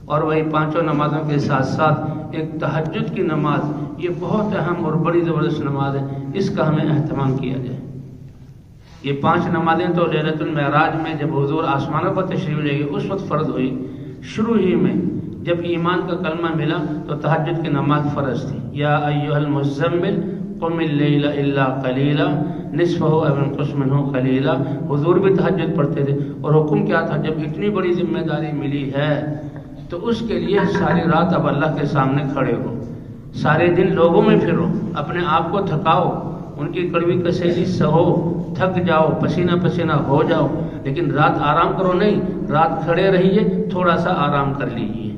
اور وہی 5 نمازوں کے ساتھ ساتھ ایک تہجد کی نماز، یہ بہت اہم اور بڑی زبردست نماز ہے، اس کا ہمیں اہتمام کیا جائے۔ یہ 5 نمازیں تو لیلۃ المعراج میں جب حضور آسمانوں پر تشریف لے گئے اس وقت فرض ہوئی، شروع ہی میں جب ایمان کا کلمہ ملا تو تہجد کی نماز فرض تھی، یا ایھا المزمل قم اللیل الا قلیلا نصفہ او انقص منہ قلیلا، حضور بھی تہجد پڑھتے تھے، اور حکم کیا تھا جب اتنی بڑی ذمہ داری ملی ہے تو اس کے لیے ساری رات اب اللہ کے سامنے کھڑے ہو، سارے دن لوگوں میں پھرو، اپنے آپ کو تھکاؤ، ان کی کڑوی کسیلی سہو، تھک جاؤ، پسینہ پسینہ ہو جاؤ، لیکن رات آرام کرو نہیں، رات کھڑے رہیے، تھوڑا سا آرام کر لیجیے۔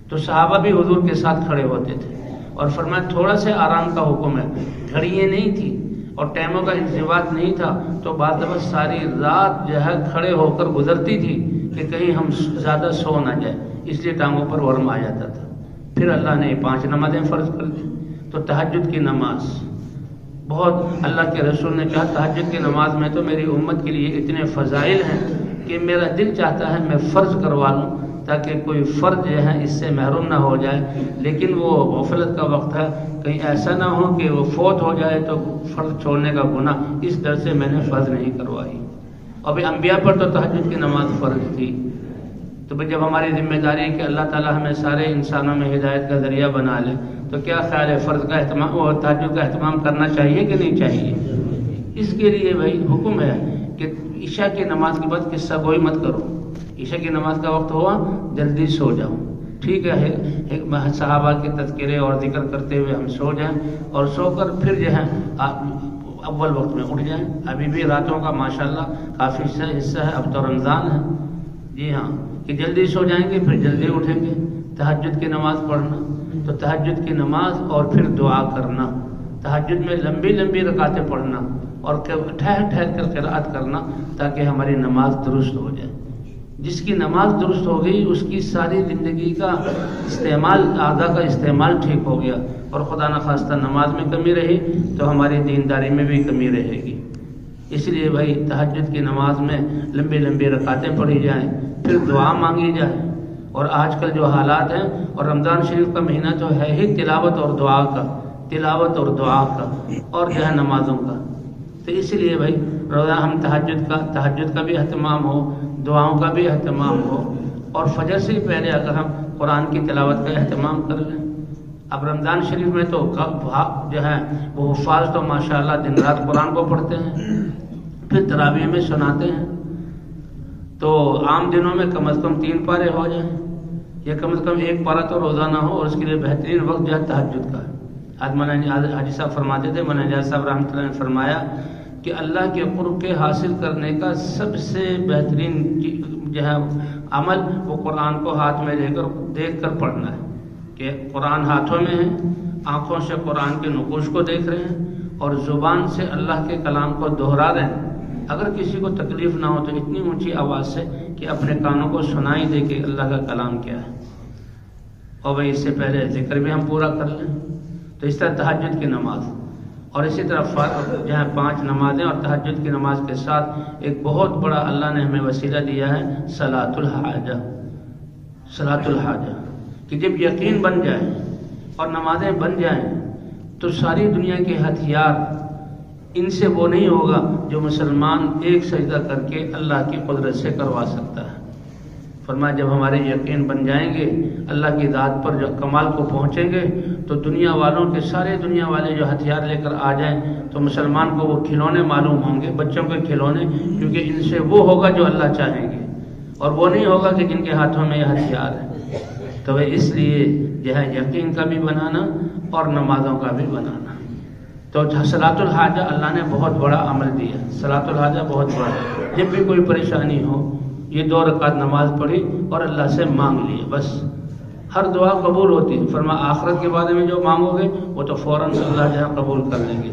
تو صحابہ بھی حضور کے ساتھ کھڑے ہوتے تھے، اور فرمایا تھوڑا سے آرام کا حکم ہے، گھڑیاں نہیں تھی اور ٹائموں کا انضباط نہیں تھا، تو بعض دفعہ ساری رات جو ہے کھڑے ہو کر گزرتی تھی کہ کہیں ہم زیادہ سو نہ جائے، اس لیے ٹانگوں پر ورم آ جاتا تھا۔ پھر اللہ نے 5 نمازیں فرض کر دی۔ تو تہجد کی نماز بہت، اللہ کے رسول نے کہا تہجد کی نماز میں تو میری امت کے لیے اتنے فضائل ہیں کہ میرا دل چاہتا ہے میں فرض کروا لوں تاکہ کوئی فرد جو ہے اس سے محروم نہ ہو جائے، لیکن وہ غفلت کا وقت ہے، کہیں ایسا نہ ہو کہ وہ فوت ہو جائے تو فرض چھوڑنے کا گناہ، اس ڈر سے میں نے فرض نہیں کروائی۔ ابھی انبیاء پر تو تہجد کی نماز فرض تھی، تو جب ہماری ذمہ داری ہے کہ اللہ تعالیٰ ہمیں سارے انسانوں میں ہدایت کا ذریعہ بنا لے، تو کیا خیال ہے فرض کا اہتمام اور تہجد کا اہتمام کرنا چاہیے کہ نہیں چاہیے؟ اس کے لیے بھائی حکم ہے کہ عشاء کی نماز کے بعد قصہ گوئی مت کرو، عشاء کی نماز کا وقت ہوا جلدی سو جاؤ، ٹھیک ہے صحابہ کے تذکرے اور ذکر کرتے ہوئے ہم سو جائیں اور سو کر پھر جو ہے اول وقت میں اٹھ جائیں. ابھی بھی راتوں کا ماشاءاللہ کافی حصہ ہے، اب تو رمضان ہے. جی ہاں، کہ جلدی سو جائیں گے پھر جلدی اٹھیں گے. تہجد کی نماز پڑھنا، تو تہجد کی نماز اور پھر دعا کرنا، تہجد میں لمبی لمبی رکعتیں پڑھنا اور ٹھہر ٹھہر کر قرأت کرنا تاکہ ہماری نماز درست ہو جائے. جس کی نماز درست ہو گئی اس کی ساری زندگی کا استعمال، اعضاء کا استعمال ٹھیک ہو گیا. اور خدا نخواستہ نماز میں کمی رہی تو ہماری دینداری میں بھی کمی رہے گی. اس لیے بھائی تہجد کی نماز میں لمبی لمبی رکعتیں پڑھی جائیں، پھر دعا مانگی جائے. اور آج کل جو حالات ہیں، اور رمضان شریف کا مہینہ تو ہے ہی تلاوت اور دعا کا، تلاوت اور دعا کا اور جو ہے نمازوں کا. تو اس لیے بھائی روزہ ہم تہجد کا بھی اہتمام ہو، دعاؤں کا بھی اہتمام ہو، اور فجر سے پہلے اگر ہم قرآن کی تلاوت کا اہتمام کر لیں. اب رمضان شریف میں تو جو ہے وہ حفاظ تو ماشاءاللہ دن رات قرآن کو پڑھتے ہیں، پھر تراویح میں سناتے ہیں. تو عام دنوں میں کم از کم 3 پارے ہو جائیں، یا کم از کم 1 پارہ تو روزانہ ہو، اور اس کے لیے بہترین وقت جو ہے تہجد کا ہے. حاجی صاحب فرماتے تھے، مولانا اعجاز صاحب رحمۃ اللہ نے فرمایا کہ اللہ کے قرب کے حاصل کرنے کا سب سے بہترین جو ہے عمل وہ قرآن کو ہاتھ میں لے کر دیکھ کر پڑھنا ہے. کہ قرآن ہاتھوں میں ہے، آنکھوں سے قرآن کے نقوش کو دیکھ رہے ہیں، اور زبان سے اللہ کے کلام کو دہرا رہے ہیں. اگر کسی کو تکلیف نہ ہو تو اتنی اونچی آواز سے کہ اپنے کانوں کو سنائی دے کہ اللہ کا کلام کیا ہے. اور بھائی اس سے پہلے ذکر بھی ہم پورا کر لیں. تو اس طرح تہجد کی نماز، اور اسی طرح جو ہے 5 نمازیں اور تہجد کی نماز کے ساتھ ایک بہت بڑا اللہ نے ہمیں وسیلہ دیا ہے، صلاۃ الحاجہ. صلاۃ الحاجہ کہ جب یقین بن جائے اور نمازیں بن جائیں تو ساری دنیا کے ہتھیار ان سے وہ نہیں ہوگا جو مسلمان ایک سجدہ کر کے اللہ کی قدرت سے کروا سکتا ہے. فرمایا جب ہمارے یقین بن جائیں گے، اللہ کی ذات پر جو کمال کو پہنچیں گے، تو دنیا والوں کے سارے دنیا والے جو ہتھیار لے کر آ جائیں تو مسلمان کو وہ کھلونے معلوم ہوں گے، بچوں کے کھلونے، کیونکہ ان سے وہ ہوگا جو اللہ چاہیں گے، اور وہ نہیں ہوگا کہ جن کے ہاتھوں میں یہ ہتھیار ہے. تو اس لیے جو ہے یقین کا بھی بنانا اور نمازوں کا بھی بنانا. تو صلاۃ الحاجہ اللہ نے بہت بڑا عمل دیا. صلاۃ الحاجہ بہت بڑا، جب بھی کوئی پریشانی ہو یہ 2 رکعت نماز پڑھی اور اللہ سے مانگ لیے، بس ہر دعا قبول ہوتی ہے. فرما آخرت کے بارے میں جو مانگو گے وہ تو فوراً اللہ جہاں قبول کر لیں گے.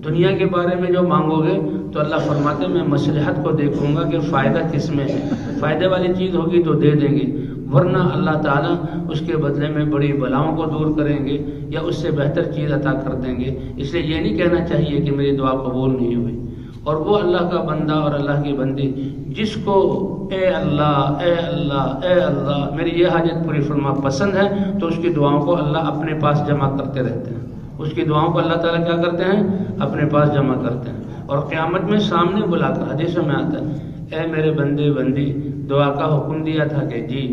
دنیا کے بارے میں جو مانگو گے تو اللہ فرماتے میں مصلحت کو دیکھوں گا کہ فائدہ کس میں ہے، فائدے والی چیز ہوگی تو دے دیں گے، ورنہ اللہ تعالیٰ اس کے بدلے میں بڑی بلاؤں کو دور کریں گے یا اس سے بہتر چیز عطا کر دیں گے. اس لیے یہ نہیں کہنا چاہیے کہ میری دعا قبول نہیں ہوئی. اور وہ اللہ کا بندہ اور اللہ کی بندی جس کو اے اللہ اے اللہ اے اللہ میری یہ حاجت پوری فرما پسند ہے، تو اس کی دعاؤں کو اللہ اپنے پاس جمع کرتے رہتے ہیں. اس کی دعاؤں کو اللہ تعالیٰ کیا کرتے ہیں؟ اپنے پاس جمع کرتے ہیں. اور قیامت میں سامنے بلا کر حدیثوں میں آتا ہے، اے میرے بندے بندی، دعا کا حکم دیا تھا کہ جی،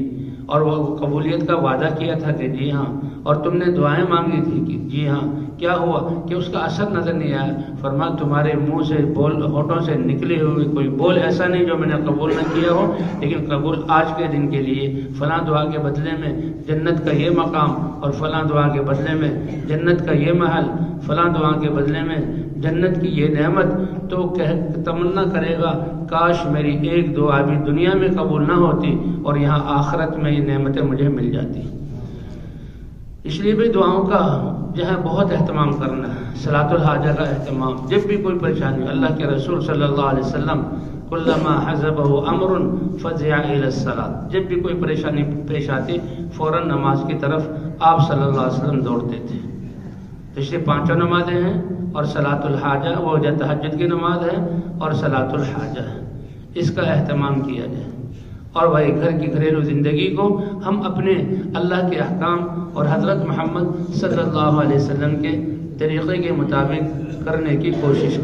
اور وہ قبولیت کا وعدہ کیا تھا کہ جی ہاں، اور تم نے دعائیں مانگی تھی کہ جی ہاں، کیا ہوا کہ اس کا اثر نظر نہیں آیا. فرمایا تمہارے منہ سے ہونٹوں سے نکلے ہوئے کوئی بول ایسا نہیں جو میں نے قبول نہ کیا ہو، لیکن قبول آج کے دن کے لیے فلاں دعا کے بدلے میں جنت کا یہ مقام، اور فلاں دعا کے بدلے میں جنت کا یہ محل، فلاں دعا کے بدلے میں جنت کی یہ نعمت. تو تمنا کرے گا کاش میری ایک دعا بھی دنیا میں قبول نہ ہوتی اور یہاں آخرت میں یہ نعمتیں مجھے مل جاتی. اس لیے بھی دعاؤں کا جو ہے بہت اہتمام کرنا ہے. صلاۃ الحاجہ کا اہتمام، جب بھی کوئی پریشانی، اللہ کے رسول صلی اللہ علیہ وسلم کلما حزبہ امر فزع الی الصلاۃ، جب بھی کوئی پریشانی پیش آتی فوراً نماز کی طرف آپ صلی اللہ علیہ وسلم دوڑتے تھے. اس لیے 5 نمازیں ہیں، اور صلاۃ الحاجہ وہ جو تہجد کی نماز ہے اور صلاۃ الحاجہ ہے، اس کا اہتمام کیا جائے. اور بھائی گھر کی گھریلو زندگی کو ہم اپنے اللہ کے احکام اور حضرت محمد صلی اللہ علیہ وسلم کے طریقے کے مطابق کرنے کی کوشش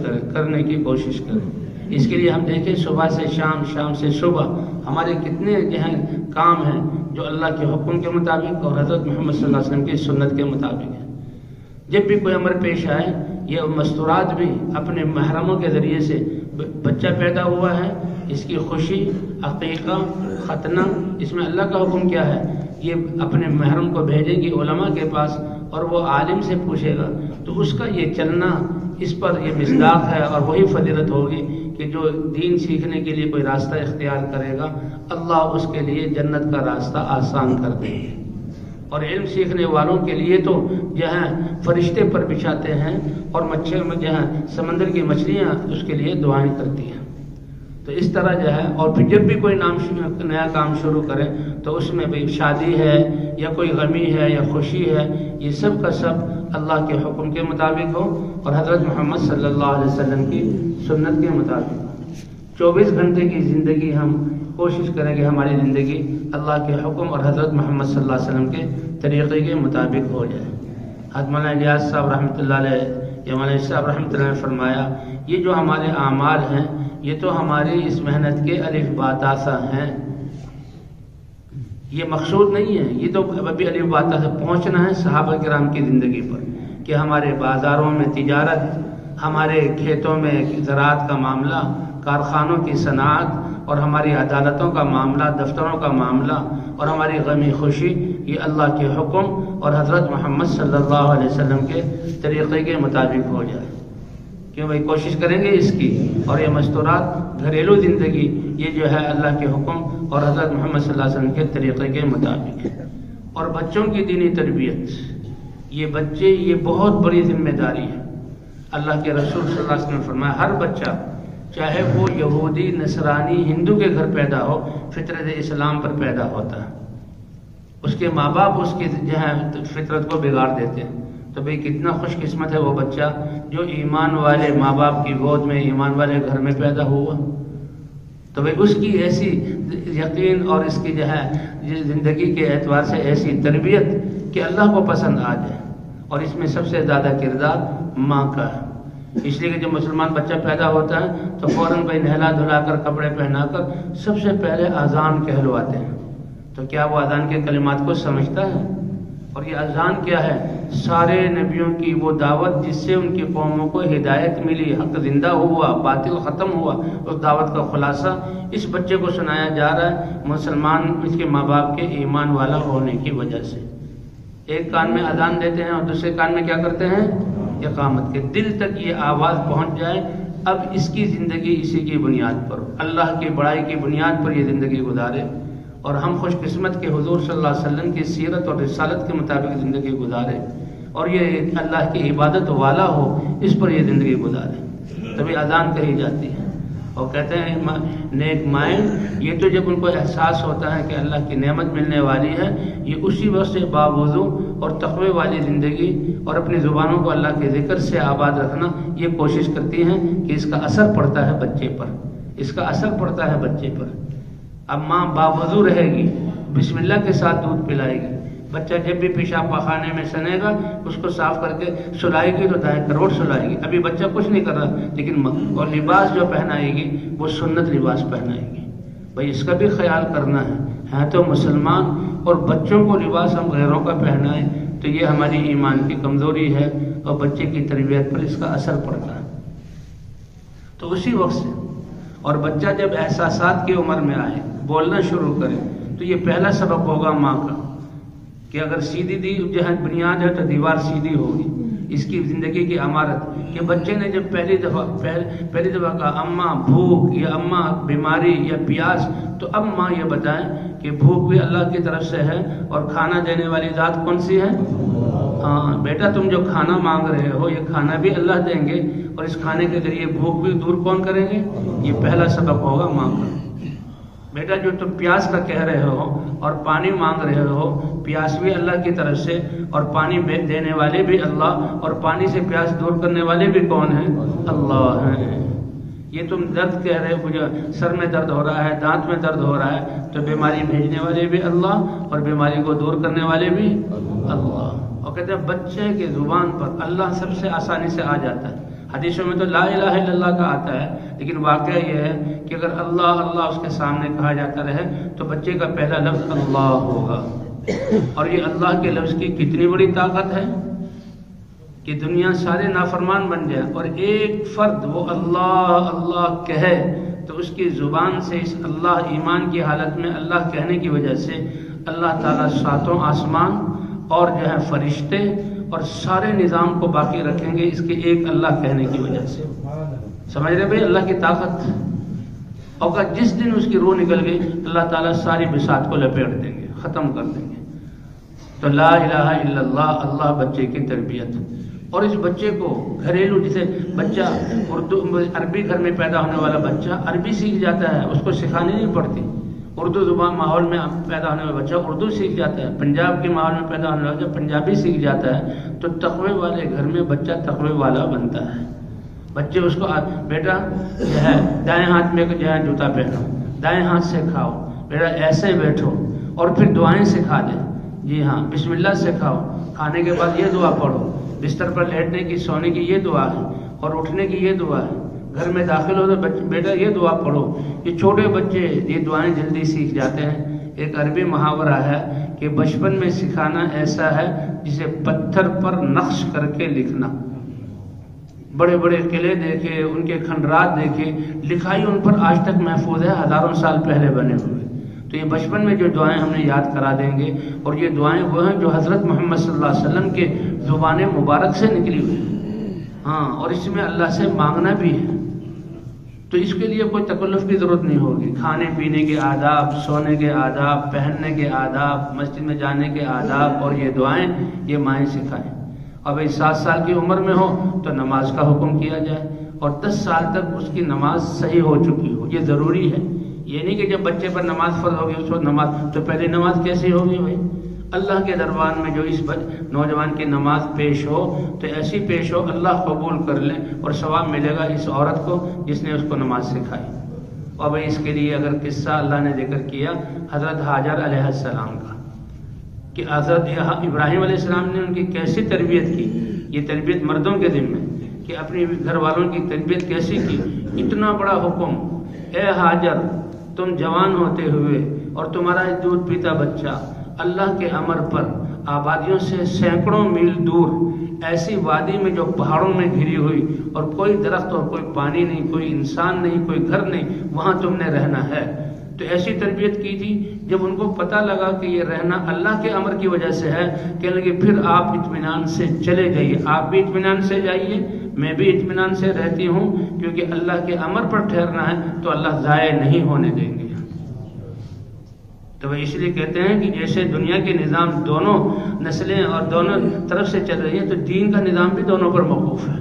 کریں. اس کے لیے ہم دیکھیں صبح سے شام، شام سے صبح ہمارے کتنے جو ہیں کام ہیں جو اللہ کے حکم کے مطابق اور حضرت محمد صلی اللہ علیہ وسلم کی سنت کے مطابق ہے. جب بھی کوئی امر پیش آئے، یہ مستورات بھی اپنے محرموں کے ذریعے سے، بچہ پیدا ہوا ہے، اس کی خوشی، عقیقہ، ختنہ، اس میں اللہ کا حکم کیا ہے یہ اپنے محرم کو بھیجے گی علماء کے پاس اور وہ عالم سے پوچھے گا، تو اس کا یہ چلنا اس پر یہ مصداق ہے اور وہی فضیلت ہوگی کہ جو دین سیکھنے کے لیے کوئی راستہ اختیار کرے گا اللہ اس کے لیے جنت کا راستہ آسان کر دیں گے۔ اور علم سیکھنے والوں کے لیے تو جہاں فرشتے پر بچھاتے ہیں اور جہاں سمندر کی مچھلیاں اس کے لیے دعائیں کرتی ہیں۔ تو اس طرح جو ہے، اور پھر جب بھی کوئی نیا کام شروع کرے تو اس میں بھی شادی ہے یا کوئی غمی ہے یا خوشی ہے، یہ سب کا سب اللہ کے حکم کے مطابق ہو اور حضرت محمد صلی اللہ علیہ وسلم کی سنت کے مطابق ہو۔ 24 گھنٹے کی زندگی ہم کوشش کریں کہ ہماری زندگی اللہ کے حکم اور حضرت محمد صلی اللہ علیہ وسلم کے طریقے کے مطابق ہو جائے۔ حضرت مولانا الیاس صاحب رحمۃ اللہ علیہ یا مولانا صاحب رحمۃ اللہ نے فرمایا، یہ جو ہمارے اعمال ہیں یہ تو ہماری اس محنت کے الف با تا سا ہیں، یہ مقصود نہیں ہے، یہ تو ابھی الف با تا سے پہنچنا ہے صحابہ کرام کی زندگی پر، کہ ہمارے بازاروں میں تجارت، ہمارے کھیتوں میں زراعت کا معاملہ، کارخانوں کی صنعت اور ہماری عدالتوں کا معاملہ، دفتروں کا معاملہ اور ہماری غمی خوشی یہ اللہ کے حکم اور حضرت محمد صلی اللہ علیہ وسلم کے طریقے کے مطابق ہو جائے۔ کیوں بھائی کوشش کریں گے اس کی، اور یہ مستورات گھریلو زندگی یہ جو ہے اللہ کے حکم اور حضرت محمد صلی اللہ علیہ وسلم کے طریقے کے مطابق ہے۔ اور بچوں کی دینی تربیت، یہ بچے یہ بہت بڑی ذمہ داری ہے۔ اللہ کے رسول صلی اللہ علیہ وسلم نے فرمایا ہر بچہ چاہے وہ یہودی، نصرانی، ہندو کے گھر پیدا ہو، فطرت اسلام پر پیدا ہوتا ہے۔ اس کے ماں باپ اس کی جو ہے فطرت کو بگاڑ دیتے ہیں، تو بھئی کتنا خوش قسمت ہے وہ بچہ جو ایمان والے ماں باپ کی گود میں، ایمان والے گھر میں پیدا ہوا۔ تو بھئی اس کی ایسی یقین اور اس کی جو ہے زندگی کے اعتبار سے ایسی تربیت کہ اللہ کو پسند آ جائے، اور اس میں سب سے زیادہ کردار ماں کا ہے۔ اس لیے کہ جب مسلمان بچہ پیدا ہوتا ہے تو فوراً بھائی نہلا دھلا کر کپڑے پہنا کر سب سے پہلے اذان کہلواتے ہیں۔ تو کیا وہ اذان کے کلمات کو سمجھتا ہے؟ اور یہ اذان کیا ہے؟ سارے نبیوں کی وہ دعوت جس سے ان کی قوموں کو ہدایت ملی، حق زندہ ہوا، باطل ختم ہوا، اس دعوت کا خلاصہ اس بچے کو سنایا جا رہا ہے مسلمان اس کے ماں باپ کے ایمان والا ہونے کی وجہ سے۔ ایک کان میں اذان دیتے ہیں اور دوسرے کان میں کیا کرتے ہیں؟ اقامت کے دل تک یہ آواز پہنچ جائے، اب اس کی زندگی اسی کی بنیاد پر، اللہ کی بڑائی کی بنیاد پر یہ زندگی گزارے، اور ہم خوش قسمت کے حضور صلی اللہ علیہ وسلم کی سیرت اور رسالت کے مطابق زندگی گزارے، اور یہ اللہ کی عبادت والا ہو، اس پر یہ زندگی گزارے، تبھی اذان کہی جاتی ہے۔ اور کہتے ہیں نیک مائیں، یہ تو جب ان کو احساس ہوتا ہے کہ اللہ کی نعمت ملنے والی ہے، یہ اسی وقت سے باوضو اور تقوی والی زندگی اور اپنی زبانوں کو اللہ کے ذکر سے آباد رکھنا یہ کوشش کرتی ہیں کہ اس کا اثر پڑتا ہے بچے پر، اس کا اثر پڑتا ہے بچے پر۔ اب ماں باوضو رہے گی، بسم اللہ کے ساتھ دودھ پلائے گی، بچہ جب بھی پیشاب پاخانے میں سنے گا اس کو صاف کر کے سلائے گی تو دائیں کروڑ سلائے گی۔ ابھی بچہ کچھ نہیں کر رہا، لیکن اور لباس جو پہنائے گی وہ سنت لباس پہنائے گی۔ بھائی اس کا بھی خیال کرنا ہے تو مسلمان، اور بچوں کو لباس ہم غیروں کا پہنائیں تو یہ ہماری ایمان کی کمزوری ہے، اور بچے کی تربیت پر اس کا اثر پڑتا ہے۔ تو اسی وقت سے، اور بچہ جب احساسات کی عمر میں آئے، بولنا شروع کرے، تو یہ پہلا سبق ہوگا ماں کا، کہ اگر سیدھی جو ہے بنیاد ہے تو دیوار سیدھی ہوگی۔ اس کی زندگی کی عمارت کہ بچے نے جب پہلی دفعہ کہا اماں بھوک یا اماں بیماری یا پیاس، تو اب ماں یہ بتائیں کہ بھوک بھی اللہ کی طرف سے ہے اور کھانا دینے والی ذات کون سی ہے؟ ہاں بیٹا، تم جو کھانا مانگ رہے ہو یہ کھانا بھی اللہ دیں گے، اور اس کھانے کے ذریعے بھوک بھی دور کون کریں گے؟ یہ پہلا سبق ہوگا ماں کا۔ بیٹا جو تم پیاس کا کہہ رہے ہو اور پانی مانگ رہے ہو، پیاس بھی اللہ کی طرف سے، اور پانی دینے والے بھی اللہ، اور پانی سے پیاس دور کرنے والے بھی کون ہیں؟ اللہ ہیں۔ یہ تم درد کہہ رہے ہو، سر میں درد ہو رہا ہے، دانت میں درد ہو رہا ہے، تو بیماری بھیجنے والے بھی اللہ اور بیماری کو دور کرنے والے بھی اللہ۔ اور کہتے ہیں بچے کی زبان پر اللہ سب سے آسانی سے آ جاتا ہے۔ حدیثوں میں تو لا الہ الا اللہ کا آتا ہے، لیکن واقعہ یہ ہے کہ اگر اللہ اللہ اس کے سامنے کہا جاتا رہے تو بچے کا پہلا لفظ اللہ ہوگا۔ اور یہ اللہ کے لفظ کی کتنی بڑی طاقت ہے کہ دنیا سارے نافرمان بن جائے اور ایک فرد وہ اللہ اللہ کہے تو اس کی زبان سے اس اللہ ایمان کی حالت میں اللہ کہنے کی وجہ سے اللہ تعالیٰ ساتوں آسمان اور جو ہے فرشتے اور سارے نظام کو باقی رکھیں گے اس کے ایک اللہ کہنے کی وجہ سے. سمجھ رہے بھائی اللہ کی طاقت. اور جس دن اس کی روح نکل گئی اللہ تعالیٰ ساری بساط کو لپیٹ دیں گے، ختم کر دیں گے. تو لا الہ الا اللہ، اللہ بچے کی تربیت. اور اس بچے کو گھریلو، جسے بچہ اردو عربی گھر میں پیدا ہونے والا بچہ عربی سیکھ جاتا ہے، اس کو سکھانی نہیں پڑتی. اردو زبان ماحول میں پیدا ہونے والا بچہ اردو سیکھ جاتا ہے، پنجاب کے ماحول میں پیدا ہونے والا بچہ پنجابی سیکھ جاتا ہے. تو تقوی والے گھر میں بچہ تقوی والا بنتا ہے. بچے اس کو بیٹا جو ہے دائیں ہاتھ میں جو ہے جوتا پہنو، دائیں ہاتھ سے کھاؤ، بیٹا ایسے بیٹھو، اور پھر دعائیں سکھا دیں. جی ہاں، بسم اللہ سکھاؤ، کھانے کے بعد یہ دعا پڑھو، بستر پر لیٹنے کی سونے کی یہ دعا ہے، اور اٹھنے کی یہ دعا ہے. گھر میں داخل ہو تو بیٹا یہ دعا پڑھو. یہ چھوٹے بچے یہ دعائیں جلدی سیکھ جاتے ہیں. ایک عربی محاورہ ہے کہ بچپن میں سکھانا ایسا ہے جسے پتھر پر نقش کر کے لکھنا. بڑے بڑے قلعے دیکھے، ان کے کھنڈرات دیکھے، لکھائی ان پر آج تک محفوظ ہے، ہزاروں سال پہلے بنے ہوئے. تو یہ بچپن میں جو دعائیں ہم نے یاد کرا دیں گے، اور یہ دعائیں وہ ہیں جو حضرت محمد صلی اللہ علیہ وسلم کے زبان مبارک سے نکلی ہوئی ہیں. ہاں، اور اس میں اللہ سے مانگنا بھی ہے. تو اس کے لیے کوئی تکلف کی ضرورت نہیں ہوگی. کھانے پینے کے آداب، سونے کے آداب، پہننے کے آداب، مسجد میں جانے کے آداب، اور یہ دعائیں یہ مائیں سکھائیں. اب 7 سال کی عمر میں ہو تو نماز کا حکم کیا جائے، اور 10 سال تک اس کی نماز صحیح ہو چکی ہو. یہ ضروری ہے. یہ نہیں کہ جب بچے پر نماز فرض ہوگی اس وقت نماز، تو پہلے نماز کیسی ہوگی بھائی؟ اللہ کے دربار میں جو اس نوجوان کی نماز پیش ہو تو ایسی پیش ہو اللہ قبول کر لے، اور ثواب ملے گا اس عورت کو جس نے اس کو نماز سکھائی. اور بھائی اس کے لیے اگر قصہ اللہ نے ذکر کیا حضرت ہاجر علیہ السلام کا، کہ حضرت ابراہیم علیہ السلام نے ان کی کیسی تربیت کی. یہ تربیت مردوں کے ذمہ کہ اپنی گھر والوں کی تربیت کیسی کی. اتنا بڑا حکم، اے ہاجر تم جوان ہوتے ہوئے اور تمہارا دودھ پیتا بچہ اللہ کے امر پر آبادیوں سے سینکڑوں میل دور ایسی وادی میں جو پہاڑوں میں گھری ہوئی، اور کوئی درخت اور کوئی پانی نہیں، کوئی انسان نہیں، کوئی گھر نہیں، وہاں تم نے رہنا ہے. تو ایسی تربیت کی تھی. جب ان کو پتہ لگا کہ یہ رہنا اللہ کے امر کی وجہ سے ہے، کہنے لگے پھر آپ اطمینان سے چلے جائیے. آپ بھی اطمینان سے جائیے، میں بھی اطمینان سے رہتی ہوں، کیونکہ اللہ کے امر پر ٹھہرنا ہے تو اللہ ضائع نہیں ہونے دیں گے. تو وہ اس لیے کہتے ہیں کہ جیسے دنیا کے نظام دونوں نسلیں اور دونوں طرف سے چل رہی ہیں، تو دین کا نظام بھی دونوں پر موقوف ہے.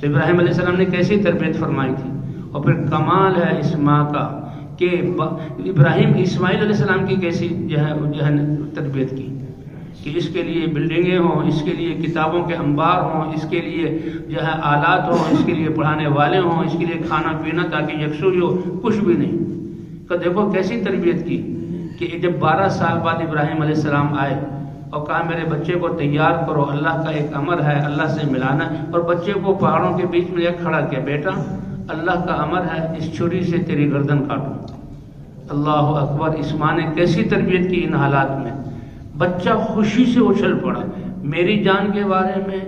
تو ابراہیم علیہ السلام نے کیسی تربیت فرمائی تھی. اور پھر کمال ہے اس ماں کا کہ ابراہیم اسماعیل علیہ السلام کی کیسی جو ہے تربیت کی، کہ اس کے لیے بلڈنگیں ہوں، اس کے لیے کتابوں کے انبار ہوں، اس کے لیے جو ہے آلات ہوں، اس کے لیے پڑھانے والے ہوں، اس کے لیے کھانا پینا تاکہ یکسوئی ہو. کچھ بھی نہیں. کہ دیکھو کیسی تربیت کی کہ جب 12 سال بعد ابراہیم علیہ السلام آئے اور کہا میرے بچے کو تیار کرو، اللہ کا ایک امر ہے، اللہ سے ملانا. اور بچے کو پہاڑوں کے بیچ میں ایک کھڑا کیا، بیٹا اللہ کا امر ہے اس چھری سے تیری گردن کاٹوں. اللہ اکبر. اس ماں نے کیسی تربیت کی ان حالات میں. بچہ خوشی سے اچھل پڑا. میری جان کے بارے میں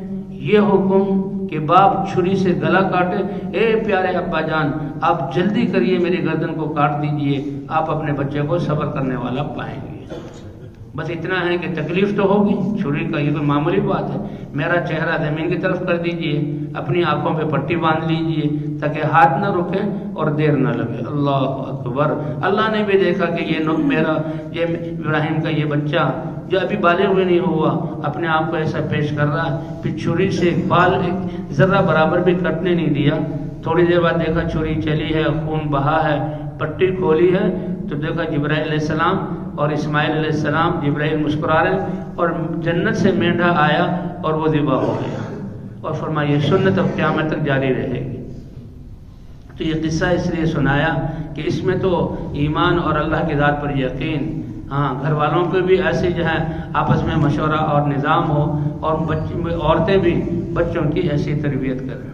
یہ حکم کہ باپ چھری سے گلا کاٹے، اے پیارے ابا جان آپ جلدی کریے میری گردن کو کاٹ دیجئے، آپ اپنے بچے کو صبر کرنے والا پائیں گے. بس اتنا ہے کہ تکلیف تو ہوگی، چھری کا یہ کوئی معمولی بات ہے. میرا چہرہ زمین کی طرف کر دیجئے، اپنی آنکھوں پہ پٹی باندھ لیجئے تاکہ ہاتھ نہ رکے اور دیر نہ لگے. اللہ اکبر. اللہ نے بھی دیکھا کہ یہ ابراہیم کا یہ بچہ جو ابھی بالغ ہوئے نہیں ہوا اپنے آپ کو ایسا پیش کر رہا ہے، پھر چھری سے بال ایک ذرہ برابر بھی کٹنے نہیں دیا. تھوڑی دیر بعد دیکھا چھری چلی ہے، خون بہا ہے، پٹی کھولی ہے، تو دیکھا جبرائیل علیہ السلام اور اسماعیل علیہ السلام. جبرائیل مسکرا رہے اور جنت سے مینڈھا آیا اور وہ ذبح ہو گیا. اور فرمایا یہ سنت اب قیامت تک جاری رہے گی. تو یہ قصہ اس لیے سنایا کہ اس میں تو ایمان اور اللہ کی ذات پر یقین. ہاں، گھر والوں کو بھی ایسے جو ہے آپس میں مشورہ اور نظام ہو، اور عورتیں بھی بچوں کی ایسی تربیت کریں.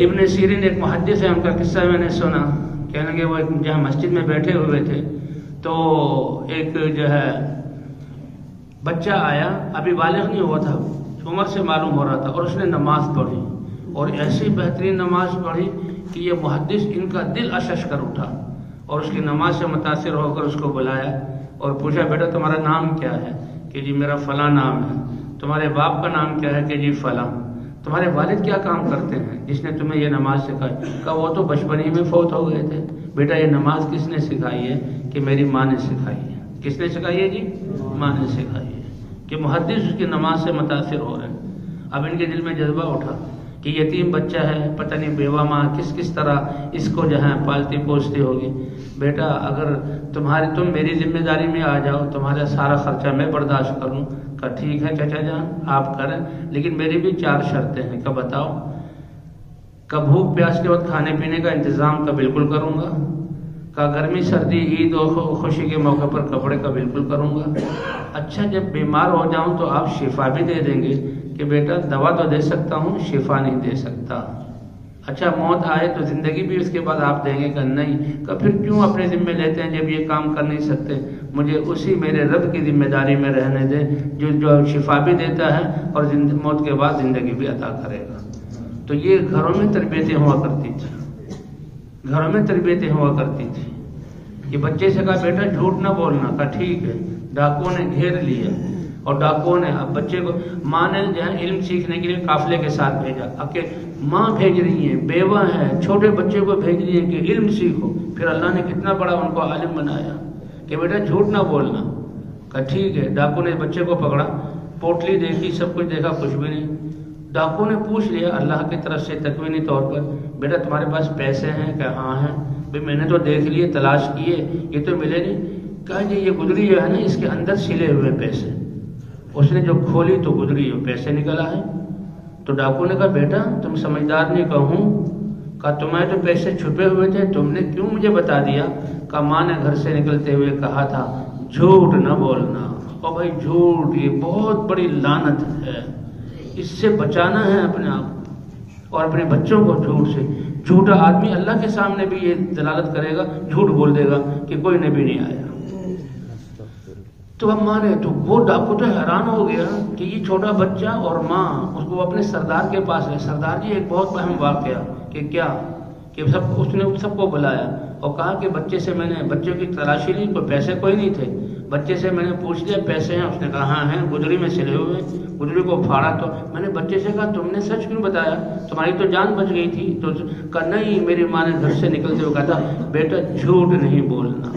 ابن سیرین ایک محدث ہے، ان کا قصہ میں نے سنا. کہنے کہ وہ جہاں مسجد میں بیٹھے ہوئے تھے تو ایک جو ہے بچہ آیا، ابھی بالغ نہیں ہوا تھا، عمر سے معلوم ہو رہا تھا، اور اس نے نماز پڑھی اور ایسی بہترین نماز پڑھی کہ یہ محدث ان کا دل اشش کر اٹھا، اور اس کی نماز سے متاثر ہو کر اس کو بلایا. اور پوچھا بیٹا تمہارا نام کیا ہے؟ کہ جی میرا فلاں نام ہے۔ تمہارے باپ کا نام کیا ہے؟ کہ جی فلاں۔ تمہارے والد کیا کام کرتے ہیں جس نے تمہیں یہ نماز سکھائی؟ کہا وہ تو بچپن ہی میں فوت ہو گئے تھے۔ بیٹا یہ نماز کس نے سکھائی ہے؟ کہ میری ماں نے سکھائی ہے۔ کس نے سکھائی ہے جی؟ ماں نے سکھائی ہے۔ کہ محدث اس کی نماز سے متاثر ہو رہے ہیں۔ اب ان کے دل میں جذبہ اٹھا کہ یتیم بچہ ہے، پتہ نہیں بیوہ ماں کس طرح اس کو جو ہے پالتی پوستی ہوگی۔ بیٹا اگر تم میری ذمہ داری میں آ جاؤ، تمہارا سارا خرچہ میں برداشت کروں۔ کہا ٹھیک ہے چچا جان آپ کریں، لیکن میری بھی 4 شرطیں ہیں۔ کہ بتاؤ؟ کہ بھوک پیاس کے وقت کھانے پینے کا انتظام کا بالکل کروں گا۔ کہ گرمی سردی عید اور خوشی کے موقع پر کپڑے کا بالکل کروں گا۔ اچھا جب بیمار ہو جاؤں تو آپ شفا بھی دے دیں گے؟ کہ بیٹا دوا تو دے سکتا ہوں، شفا نہیں دے سکتا۔ اچھا موت آئے تو زندگی بھی اس کے بعد آپ دیں گے؟ کہ نہیں۔ کہ پھر کیوں اپنے ذمہ لیتے ہیں جب یہ کام کر نہیں سکتے؟ مجھے اسی میرے رب کی ذمہ داری میں رہنے دیں جو شفا بھی دیتا ہے اور موت کے بعد زندگی بھی عطا کرے گا۔ تو یہ گھروں میں تربیتیں ہوا کرتی تھی، گھروں میں تربیتیں ہوا کرتی تھی۔ یہ بچے سے کہا بیٹا جھوٹ نہ بولنا۔ کہا ٹھیک ہے۔ ڈاکوؤں نے گھیر لیا اور ڈاکوؤں نے اب بچے کو، ماں نے جو ہے علم سیکھنے کے لیے قافلے کے ساتھ بھیجا۔ اب کہ ماں بھیج رہی ہے، بیوہ ہے، چھوٹے بچے کو بھیج رہی ہے کہ علم سیکھو۔ پھر اللہ نے کتنا بڑا ان کو عالم بنایا کہ بیٹا جھوٹ نہ بولنا۔ کہا ٹھیک ہے۔ ڈاکو نے بچے کو پکڑا، پوٹلی دیکھی، سب کچھ دیکھا، کچھ بھی نہیں۔ ڈاکو نے پوچھ لیا اللہ کی طرف سے تکوینی طور پر، بیٹا تمہارے پاس پیسے ہیں؟ کہ ہاں ہیں۔ بھائی میں نے تو دیکھ لیے، تلاش کیے، یہ تو ملے نہیں۔ کہا جی یہ گدری جو ہے نا اس کے اندر سلے ہوئے پیسے، اس نے جو کھولی تو گدری پیسے نکلا ہے۔ تو ڈاکو نے کہا بیٹا تم سمجھدار نہیں کہوں؟ کہا تمہیں تو پیسے چھپے ہوئے تھے، تم نے کیوں مجھے بتا دیا؟ کہا ماں نے گھر سے نکلتے ہوئے کہا تھا جھوٹ نہ بولنا۔ اور بھائی جھوٹ یہ بہت بڑی لعنت ہے، اس سے بچانا ہے اپنے آپ اور اپنے بچوں کو جھوٹ سے۔ جھوٹا آدمی اللہ کے سامنے بھی یہ دلالت کرے گا، جھوٹ بول دے گا کہ کوئی نبی نہیں آیا۔ تو اب ماں نے تو وہ ڈاکو تو حیران ہو گیا کہ یہ چھوٹا بچہ اور ماں اس کو اپنے سردار کے پاس ہے۔ سردار جی ایک بہت اہم واقعہ کہ کیا کہ اس نے سب کو بلایا اور کہا کہ بچے سے میں نے بچے کی تلاشی لی، کوئی پیسے کوئی نہیں تھے، بچے سے میں نے پوچھ لیا پیسے ہیں؟ اس نے کہا ہاں ہیں، گدری میں سلے ہوئے۔ گدری کو پھاڑا تو میں نے بچے سے کہا تم نے سچ کیوں بتایا؟ تمہاری تو جان بچ گئی تھی۔ تو کہا نہیں، میری ماں نے گھر سے نکلتے ہوئے کہا تھا بیٹا جھوٹ نہیں بولنا۔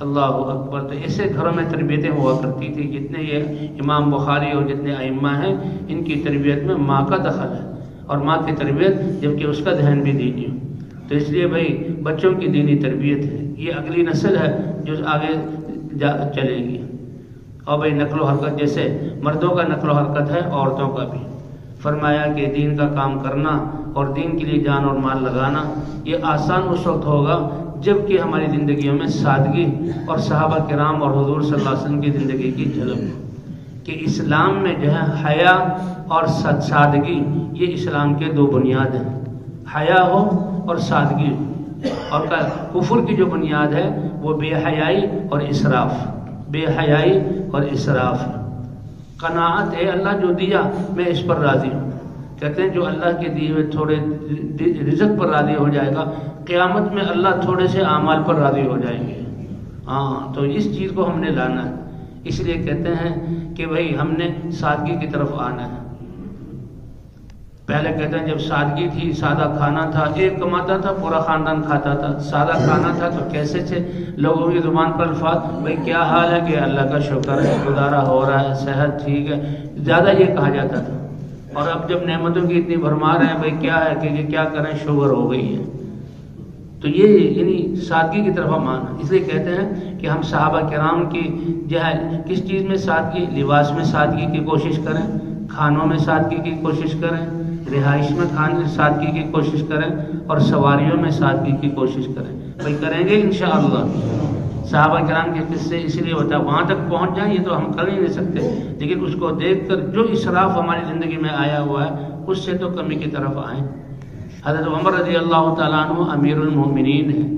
اللہ اکبر۔ تو ایسے گھروں میں تربیتیں ہوا کرتی تھی۔ جتنے یہ امام بخاری اور جتنے ائمہ ہیں ان کی تربیت میں ماں کا دخل ہے اور ماں کی تربیت جبکہ اس کا ذہن بھی دینی ہو۔ تو اس لیے بھائی بچوں کی دینی تربیت ہے، یہ اگلی نسل ہے جو آگے چلے گی۔ اور بھائی نقل و حرکت، جیسے مردوں کا نقل و حرکت ہے عورتوں کا بھی، فرمایا کہ دین کا کام کرنا اور دین کے لیے جان اور مال لگانا یہ آسان اس وقت ہوگا جب کہ ہماری زندگیوں میں سادگی اور صحابہ کرام اور حضور صلی اللہ علیہ وسلم کی زندگی کی جھلک ہو کہ اسلام میں جو ہے حیا اور سادگی یہ اسلام کے 2 بنیاد ہیں، حیا ہو اور سادگی ہو۔ اور کفر کی جو بنیاد ہے وہ بے حیائی اور اسراف، بے حیائی اور اسراف ہے۔ قناعت ہے اللہ جو دیا میں اس پر راضی ہوں، کہتے ہیں جو اللہ کے دیے ہوئے تھوڑے رزق پر راضی ہو جائے گا، قیامت میں اللہ تھوڑے سے اعمال پر راضی ہو جائیں گے۔ ہاں تو اس چیز کو ہم نے لانا ہے، اس لیے کہتے ہیں کہ بھائی ہم نے سادگی کی طرف آنا ہے۔ پہلے کہتے ہیں جب سادگی تھی، سادہ کھانا تھا، ایک کماتا تھا پورا خاندان کھاتا تھا، سادہ کھانا تھا تو کیسے تھے لوگوں کی زبان پر الفاظ، بھائی کیا حال ہے؟ کہ اللہ کا شکر ہے، گزارا ہو رہا ہے، صحت ٹھیک ہے، زیادہ یہ کہا جاتا تھا۔ اور اب جب نعمتوں کی اتنی بھرمار ہے، بھائی کیا ہے کہ یہ کیا کریں، شوگر ہو گئی ہے۔ تو یہ یعنی سادگی کی طرف ہم آنا، اس لیے کہتے ہیں کہ ہم صحابہ کرام کی جو ہے کس چیز میں سادگی، لباس میں سادگی کی کوشش کریں، کھانوں میں سادگی کی کوشش کریں، رہائش میں سادگی کی کوشش کریں اور سواریوں میں سادگی کی کوشش کریں۔ بھائی کریں گے انشاءاللہ۔ صحابہ کرام کے قصے اس لیے ہوتا ہے وہاں تک پہنچ جائیں یہ تو ہم کر ہی نہیں سکتے، لیکن اس کو دیکھ کر جو اسراف ہماری زندگی میں آیا ہوا ہے اس سے تو کمی کی طرف آئیں۔ حضرت عمر رضی اللہ تعالیٰ عنہ امیر المومنین ہیں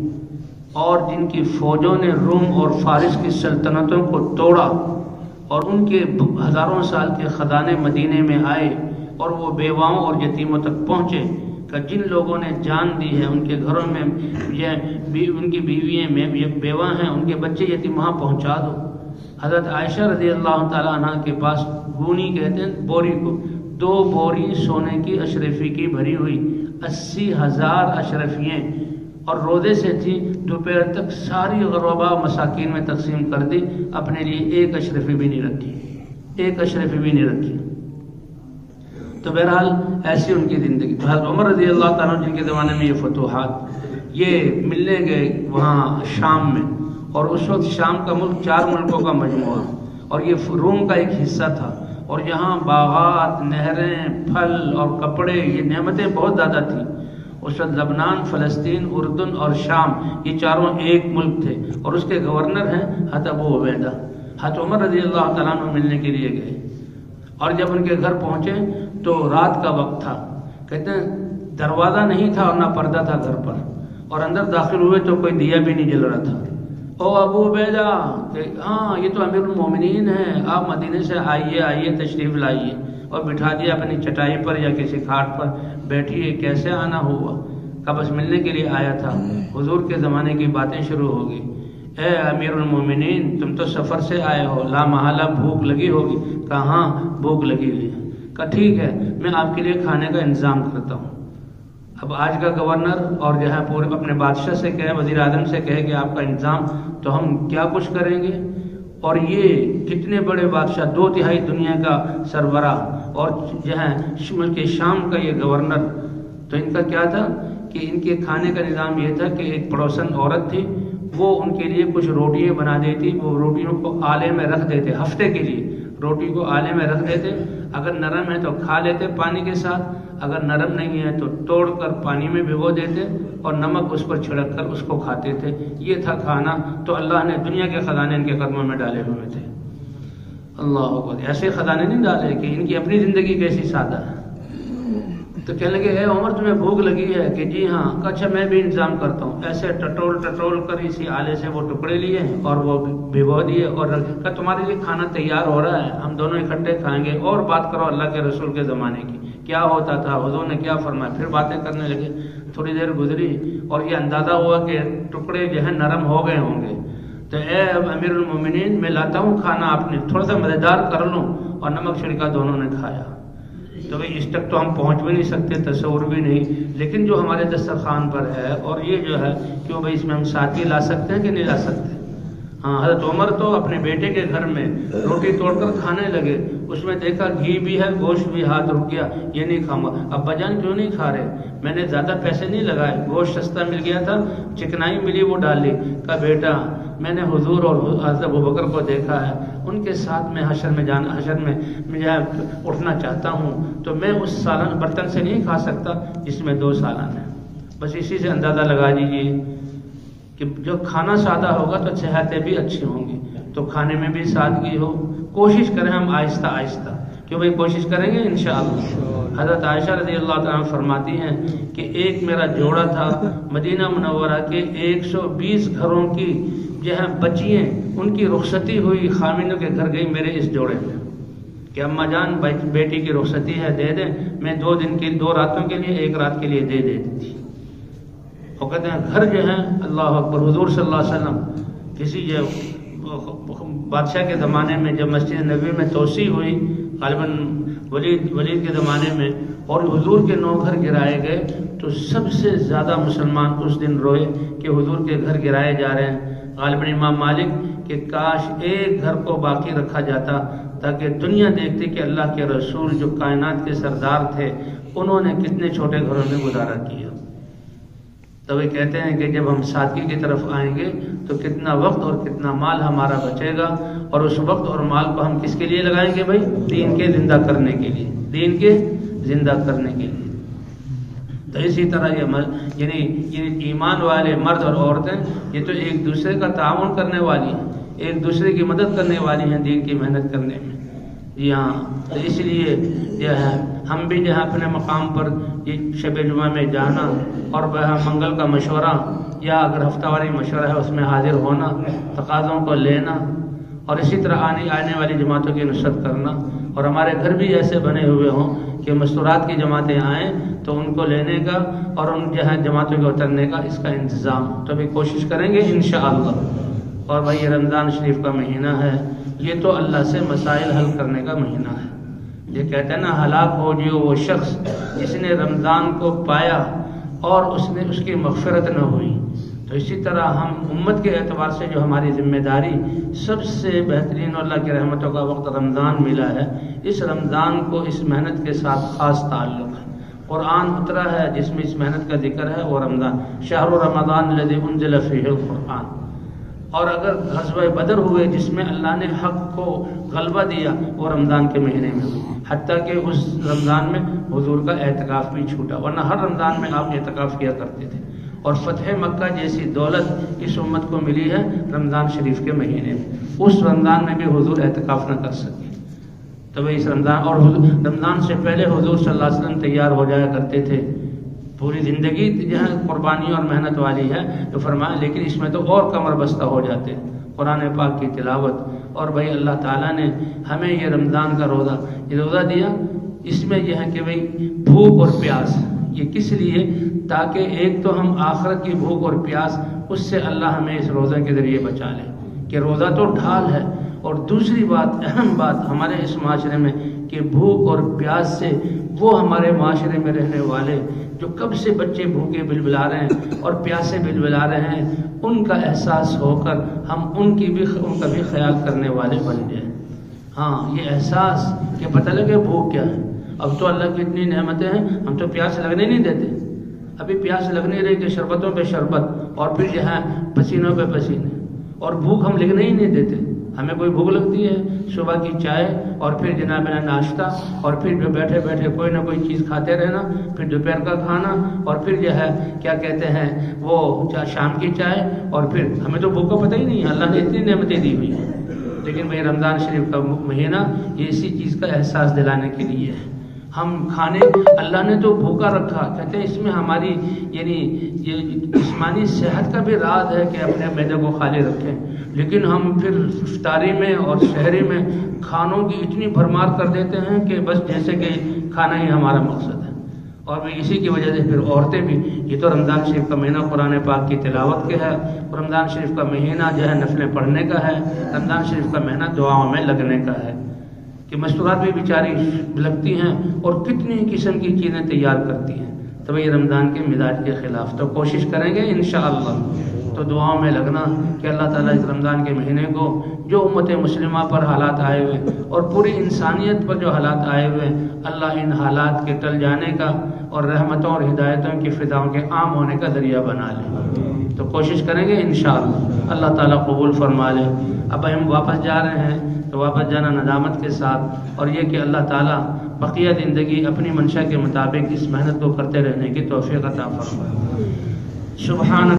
اور جن کی فوجوں نے روم اور فارس کی سلطنتوں کو توڑا اور ان کے ہزاروں سال کے خزانے مدینے میں آئے اور وہ بیواؤں اور یتیموں تک پہنچے۔ کہ جن لوگوں نے جان دی ہے ان کے گھروں میں ان کی بیویاں بیوہ ہیں، ان کے بچے یتیم، وہاں پہنچا دو۔ حضرت عائشہ رضی اللہ تعالیٰ عنہ کے پاس گونی کہتے ہیں بوری کو، 2 بوری سونے کی اشرفی کی بھری ہوئی، 80,000 اشرفیاں، اور روزے سے تھی، دوپہر تک ساری غربا مساکین میں تقسیم کر دی، اپنے لیے 1 اشرفی بھی نہیں رکھی، 1 اشرفی بھی نہیں رکھی۔ تو بہرحال ایسی ان کی زندگی۔ تو حضرت عمر رضی اللہ تعالیٰ جن کے زمانے میں یہ فتوحات، یہ ملنے گئے وہاں شام میں، اور اس وقت شام کا ملک 4 ملکوں کا مجموعہ، اور یہ روم کا ایک حصہ تھا، اور یہاں باغات، نہریں، پھل اور کپڑے، یہ نعمتیں بہت زیادہ تھیں۔ اس وقت لبنان، فلسطین، اردن اور شام، یہ چاروں ایک ملک تھے، اور اس کے گورنر ہیں حضرت ابو عبیدہ۔ حضرت عمر رضی اللہ تعالیٰ عنہ ملنے کے لیے گئے، اور جب ان کے گھر پہنچے تو رات کا وقت تھا، کہتے ہیں دروازہ نہیں تھا اور نہ پردہ تھا گھر پر، اور اندر داخل ہوئے تو کوئی دیا بھی نہیں جل رہا تھا۔ او ابو عبیدہ، کہ ہاں یہ تو امیر المومنین ہیں، آپ مدینے سے آئیے تشریف لائیے، اور بٹھا دیا اپنی چٹائی پر یا کسی کھاٹ پر، بیٹھیے، کیسے آنا ہوا؟ کب بس ملنے کے لیے آیا تھا۔ حضور کے زمانے کی باتیں شروع ہو گئی، اے امیر المومنین تم تو سفر سے آئے ہو، لا محالہ بھوک لگی ہوگی۔ کہا ہاں بھوک لگی ہوئی ہے۔ کہا ٹھیک ہے، میں آپ کے لیے کھانے کا انتظام کرتا ہوں۔ اب آج کا گورنر اور جو ہے پورے اپنے بادشاہ سے کہے، وزیر اعظم سے کہے کہ آپ کا انتظام، تو ہم کیا کچھ کریں گے؟ اور یہ کتنے بڑے بادشاہ، 2/3 دنیا کا سربراہ، اور جو ہے ملک شام کا یہ گورنر، تو ان کا کیا تھا کہ ان کے کھانے کا نظام یہ تھا کہ ایک پڑوسن عورت تھی، وہ ان کے لیے کچھ روٹیاں بنا دیتی، وہ روٹیوں کو آلے میں رکھ دیتے، ہفتے کے لیے روٹی کو آلے میں رکھ دیتے، اگر نرم ہے تو کھا لیتے پانی کے ساتھ، اگر نرم نہیں ہے تو توڑ کر پانی میں بھگو دیتے اور نمک اس پر چھڑک کر اس کو کھاتے تھے۔ یہ تھا کھانا۔ تو اللہ نے دنیا کے خزانے ان کے قدموں میں ڈالے ہوئے تھے۔ اللہ اکبر، ایسے خزانے نہیں ڈالے کہ ان کی اپنی زندگی کیسی سادہ ہے۔ تو کہنے لگے اے عمر تمہیں بھوک لگی ہے؟ کہ جی ہاں۔ اچھا میں بھی انتظام کرتا ہوں۔ ایسے ٹٹول کر اسی آلے سے وہ ٹکڑے لیے اور وہ بھگو دیے، اور کہا تمہارے لیے کھانا تیار ہو رہا ہے، ہم دونوں اکٹھے کھائیں گے، اور بات کرو اللہ کے رسول کے زمانے کی، کیا ہوتا تھا، حضور نے کیا فرمایا۔ پھر باتیں کرنے لگے، تھوڑی دیر گزری اور یہ اندازہ ہوا کہ ٹکڑے جو ہیں نرم ہو گئے ہوں گے۔ تو اے امیر المومنین میں لاتا ہوں کھانا، آپ نے تھوڑا سا مزیدار کر لوں، اور نمک چھڑکا دونوں نے کھایا۔ تو بھائی اس تک تو ہم پہنچ بھی نہیں سکتے، تصور بھی نہیں، لیکن جو ہمارے دسترخوان پر ہے، اور یہ جو ہے کیوں بھائی اس میں ہم ساتھی لا سکتے ہیں کہ نہیں لا سکتے؟ ہاں، حضرت عمر تو اپنے بیٹے کے گھر میں روٹی توڑ کر کھانے لگے، اس میں دیکھا گھی بھی ہے، گوشت بھی، ہاتھ رک گیا، یہ نہیں کھاؤں گا۔ ابا جان کیوں نہیں کھا رہے؟ میں نے زیادہ پیسے نہیں لگائے، گوشت سستا مل گیا تھا، چکنائی ملی وہ ڈال لی۔ کہا بیٹا میں نے حضور اور حضرت ابوبکر کو دیکھا ہے، ان کے ساتھ میں حشر میں اٹھنا چاہتا ہوں، تو میں اس سالن برتن سے نہیں کھا سکتا جس میں 2 سالن ہیں۔ بس اسی سے اندازہ لگا دیجیے کہ جو کھانا سادہ ہوگا تو صحتیں بھی اچھی ہوں گی، تو کھانے میں بھی سادگی ہو۔ کوشش کریں ہم آہستہ آہستہ، کیوں بھائی کوشش کریں گے انشاءاللہ۔ حضرت عائشہ رضی اللہ تعالیٰ فرماتی ہیں کہ ایک میرا جوڑا تھا، مدینہ منورہ کے 120 گھروں کی جو ہے بچیاں، ان کی رخصتی ہوئی، خامنوں کے گھر گئی میرے اس جوڑے میں کہ اماں جان بیٹی کی رخصتی ہے دے دیں، میں 2 راتوں کے لیے 1 رات کے لیے دے دیتی تھی۔ وہ کہتے ہیں گھر جو ہیں، اللہ اکبر، حضور صلی اللہ علیہ وسلم کسی جو بادشاہ کے زمانے میں جب مسجد نبوی میں توسیع ہوئی، غالباً ولید کے زمانے میں، اور حضور کے 9 گھر گرائے گئے، تو سب سے زیادہ مسلمان اس دن روئے کہ حضور کے گھر گرائے جا رہے ہیں۔ غالباً امام مالک کہ کاش ایک گھر کو باقی رکھا جاتا تاکہ دنیا دیکھتی کہ اللہ کے رسول جو کائنات کے سردار تھے، انہوں نے کتنے چھوٹے گھروں میں گزارا کیا۔ تو وہ کہتے ہیں کہ جب ہم سادگی کی طرف آئیں گے تو کتنا وقت اور کتنا مال ہمارا بچے گا، اور اس وقت اور مال کو ہم کس کے لیے لگائیں گے بھائی؟ دین کے زندہ کرنے کے لیے، دین کے زندہ کرنے کے لیے۔ تو اسی طرح یہ ایمان والے مرد اور عورتیں یہ تو ایک دوسرے کا تعاون کرنے والی ہیں، ایک دوسرے کی مدد کرنے والی ہیں دین کی محنت کرنے میں۔ جی ہاں، تو اس لیے جو ہے ہم بھی جو ہے اپنے مقام پر یہ شب جمعہ میں جانا، اور منگل کا مشورہ یا اگر ہفتہ واری مشورہ ہے اس میں حاضر ہونا، تقاضوں کو لینا، اور اسی طرح آنے والی جماعتوں کی نصرت کرنا۔ اور ہمارے گھر بھی ایسے بنے ہوئے ہوں کہ مستورات کی جماعتیں آئیں تو ان کو لینے کا اور ان جماعتوں کے اترنے کا اس کا انتظام تو بھی کوشش کریں گے انشاءاللہ۔ اور بھائی یہ رمضان شریف کا مہینہ ہے، یہ تو اللہ سے مسائل حل کرنے کا مہینہ ہے۔ یہ کہتے ہیں نا ہلاک ہو جو وہ شخص جس نے رمضان کو پایا اور اس کی مغفرت نہ ہوئی۔ تو اسی طرح ہم امت کے اعتبار سے جو ہماری ذمہ داری سب سے بہترین اور اللہ کی رحمتوں کا وقت رمضان ملا ہے، اس رمضان کو اس محنت کے ساتھ خاص تعلق ہے۔ قرآن اترا ہے جس میں اس محنت کا ذکر ہے، وہ رمضان، شہر رمضان الذی انزل فیہ القرآن۔ اور اگر غزوہ بدر ہوئے جس میں اللہ نے حق کو غلبہ دیا، وہ رمضان کے مہینے میں ہوئی، حتیٰ کہ اس رمضان میں حضور کا اعتکاف بھی چھوٹا، ورنہ ہر رمضان میں آپ اعتکاف کیا کرتے تھے۔ اور فتح مکہ جیسی دولت اس امت کو ملی ہے رمضان شریف کے مہینے میں، اس رمضان میں بھی حضور اعتکاف نہ کر سکے۔ تو اس رمضان اور رمضان سے پہلے حضور صلی اللہ علیہ وسلم تیار ہو جایا کرتے تھے، پوری زندگی جو ہے قربانی اور محنت والی ہے تو فرمایا، لیکن اس میں تو اور کمر بستہ ہو جاتے ہیں، قرآن پاک کی تلاوت۔ اور بھائی اللہ تعالیٰ نے ہمیں یہ رمضان کا روزہ دیا، اس میں یہ ہے کہ بھائی بھوک اور پیاس، یہ کس لیے؟ تاکہ ایک تو ہم آخرت کی بھوک اور پیاس، اس سے اللہ ہمیں اس روزہ کے ذریعے بچا لے کہ روزہ تو ڈھال ہے، اور دوسری بات، اہم بات ہمارے اس معاشرے میں کہ بھوک اور پیاس سے وہ ہمارے معاشرے میں رہنے والے جو کب سے بچے بھوکے بلبلا رہے ہیں اور پیاسے بلبلا رہے ہیں، ان کا احساس ہو کر ہم ان کا بھی خیال کرنے والے بن جائیں۔ ہاں، یہ احساس کہ پتہ لگے بھوک کیا ہے۔ اب تو اللہ کی اتنی نعمتیں ہیں، ہم تو پیاس لگنے نہیں دیتے، ابھی پیاس لگنے رہی کہ شربتوں پہ شربت، اور پھر جو ہے پسینوں پہ پسینے، اور بھوک ہم لگنے ہی نہیں دیتے۔ ہمیں کوئی بھوک لگتی ہے، صبح کی چائے اور پھر جناب ناشتہ، اور پھر جو بیٹھے بیٹھے کوئی نہ کوئی چیز کھاتے رہنا، پھر دوپہر کا کھانا، اور پھر جو ہے کیا کہتے ہیں وہ شام کی چائے، اور پھر ہمیں تو بھوک کا پتہ ہی نہیں ہے، اللہ نے اتنی نعمتیں دی ہوئی ہیں۔ لیکن بھائی رمضان شریف کا مہینہ یہ اسی چیز کا احساس دلانے کے لیے ہے۔ ہم کھانے، اللہ نے تو بھوکا رکھا، کہتے ہیں اس میں ہماری یعنی یہ جسمانی صحت کا بھی راز ہے کہ اپنے معدے کو خالی رکھیں، لیکن ہم پھر افطاری میں اور سحری میں کھانوں کی اتنی بھرمار کر دیتے ہیں کہ بس جیسے کہ کھانا ہی ہمارا مقصد ہے۔ اور اسی کی وجہ سے پھر عورتیں بھی، یہ تو رمضان شریف کا مہینہ قرآن پاک کی تلاوت کے ہے، رمضان شریف کا مہینہ جو ہے نفلیں پڑھنے کا ہے، رمضان شریف کا مہینہ دعاؤں میں لگنے کا ہے، کہ مستورات بھی بیچاری لگتی ہیں اور کتنی قسم کی چیزیں تیار کرتی ہیں۔ تو یہ رمضان کے مزاج کے خلاف، تو کوشش کریں گے انشاءاللہ تو دعاؤں میں لگنا کہ اللہ تعالیٰ اس رمضان کے مہینے کو جو امت مسلمہ پر حالات آئے ہوئے اور پوری انسانیت پر جو حالات آئے ہوئے، اللہ ان حالات کے ٹل جانے کا اور رحمتوں اور ہدایتوں کی فضاؤں کے عام ہونے کا ذریعہ بنا لے۔ تو کوشش کریں گے انشاءاللہ، اللہ تعالیٰ قبول فرما لے۔ اب ہم واپس جا رہے ہیں تو واپس جانا ندامت کے ساتھ، اور یہ کہ اللہ تعالیٰ بقیہ زندگی اپنی منشا کے مطابق اس محنت کو کرتے رہنے کی توفیق عطا فرمائے۔ سبحان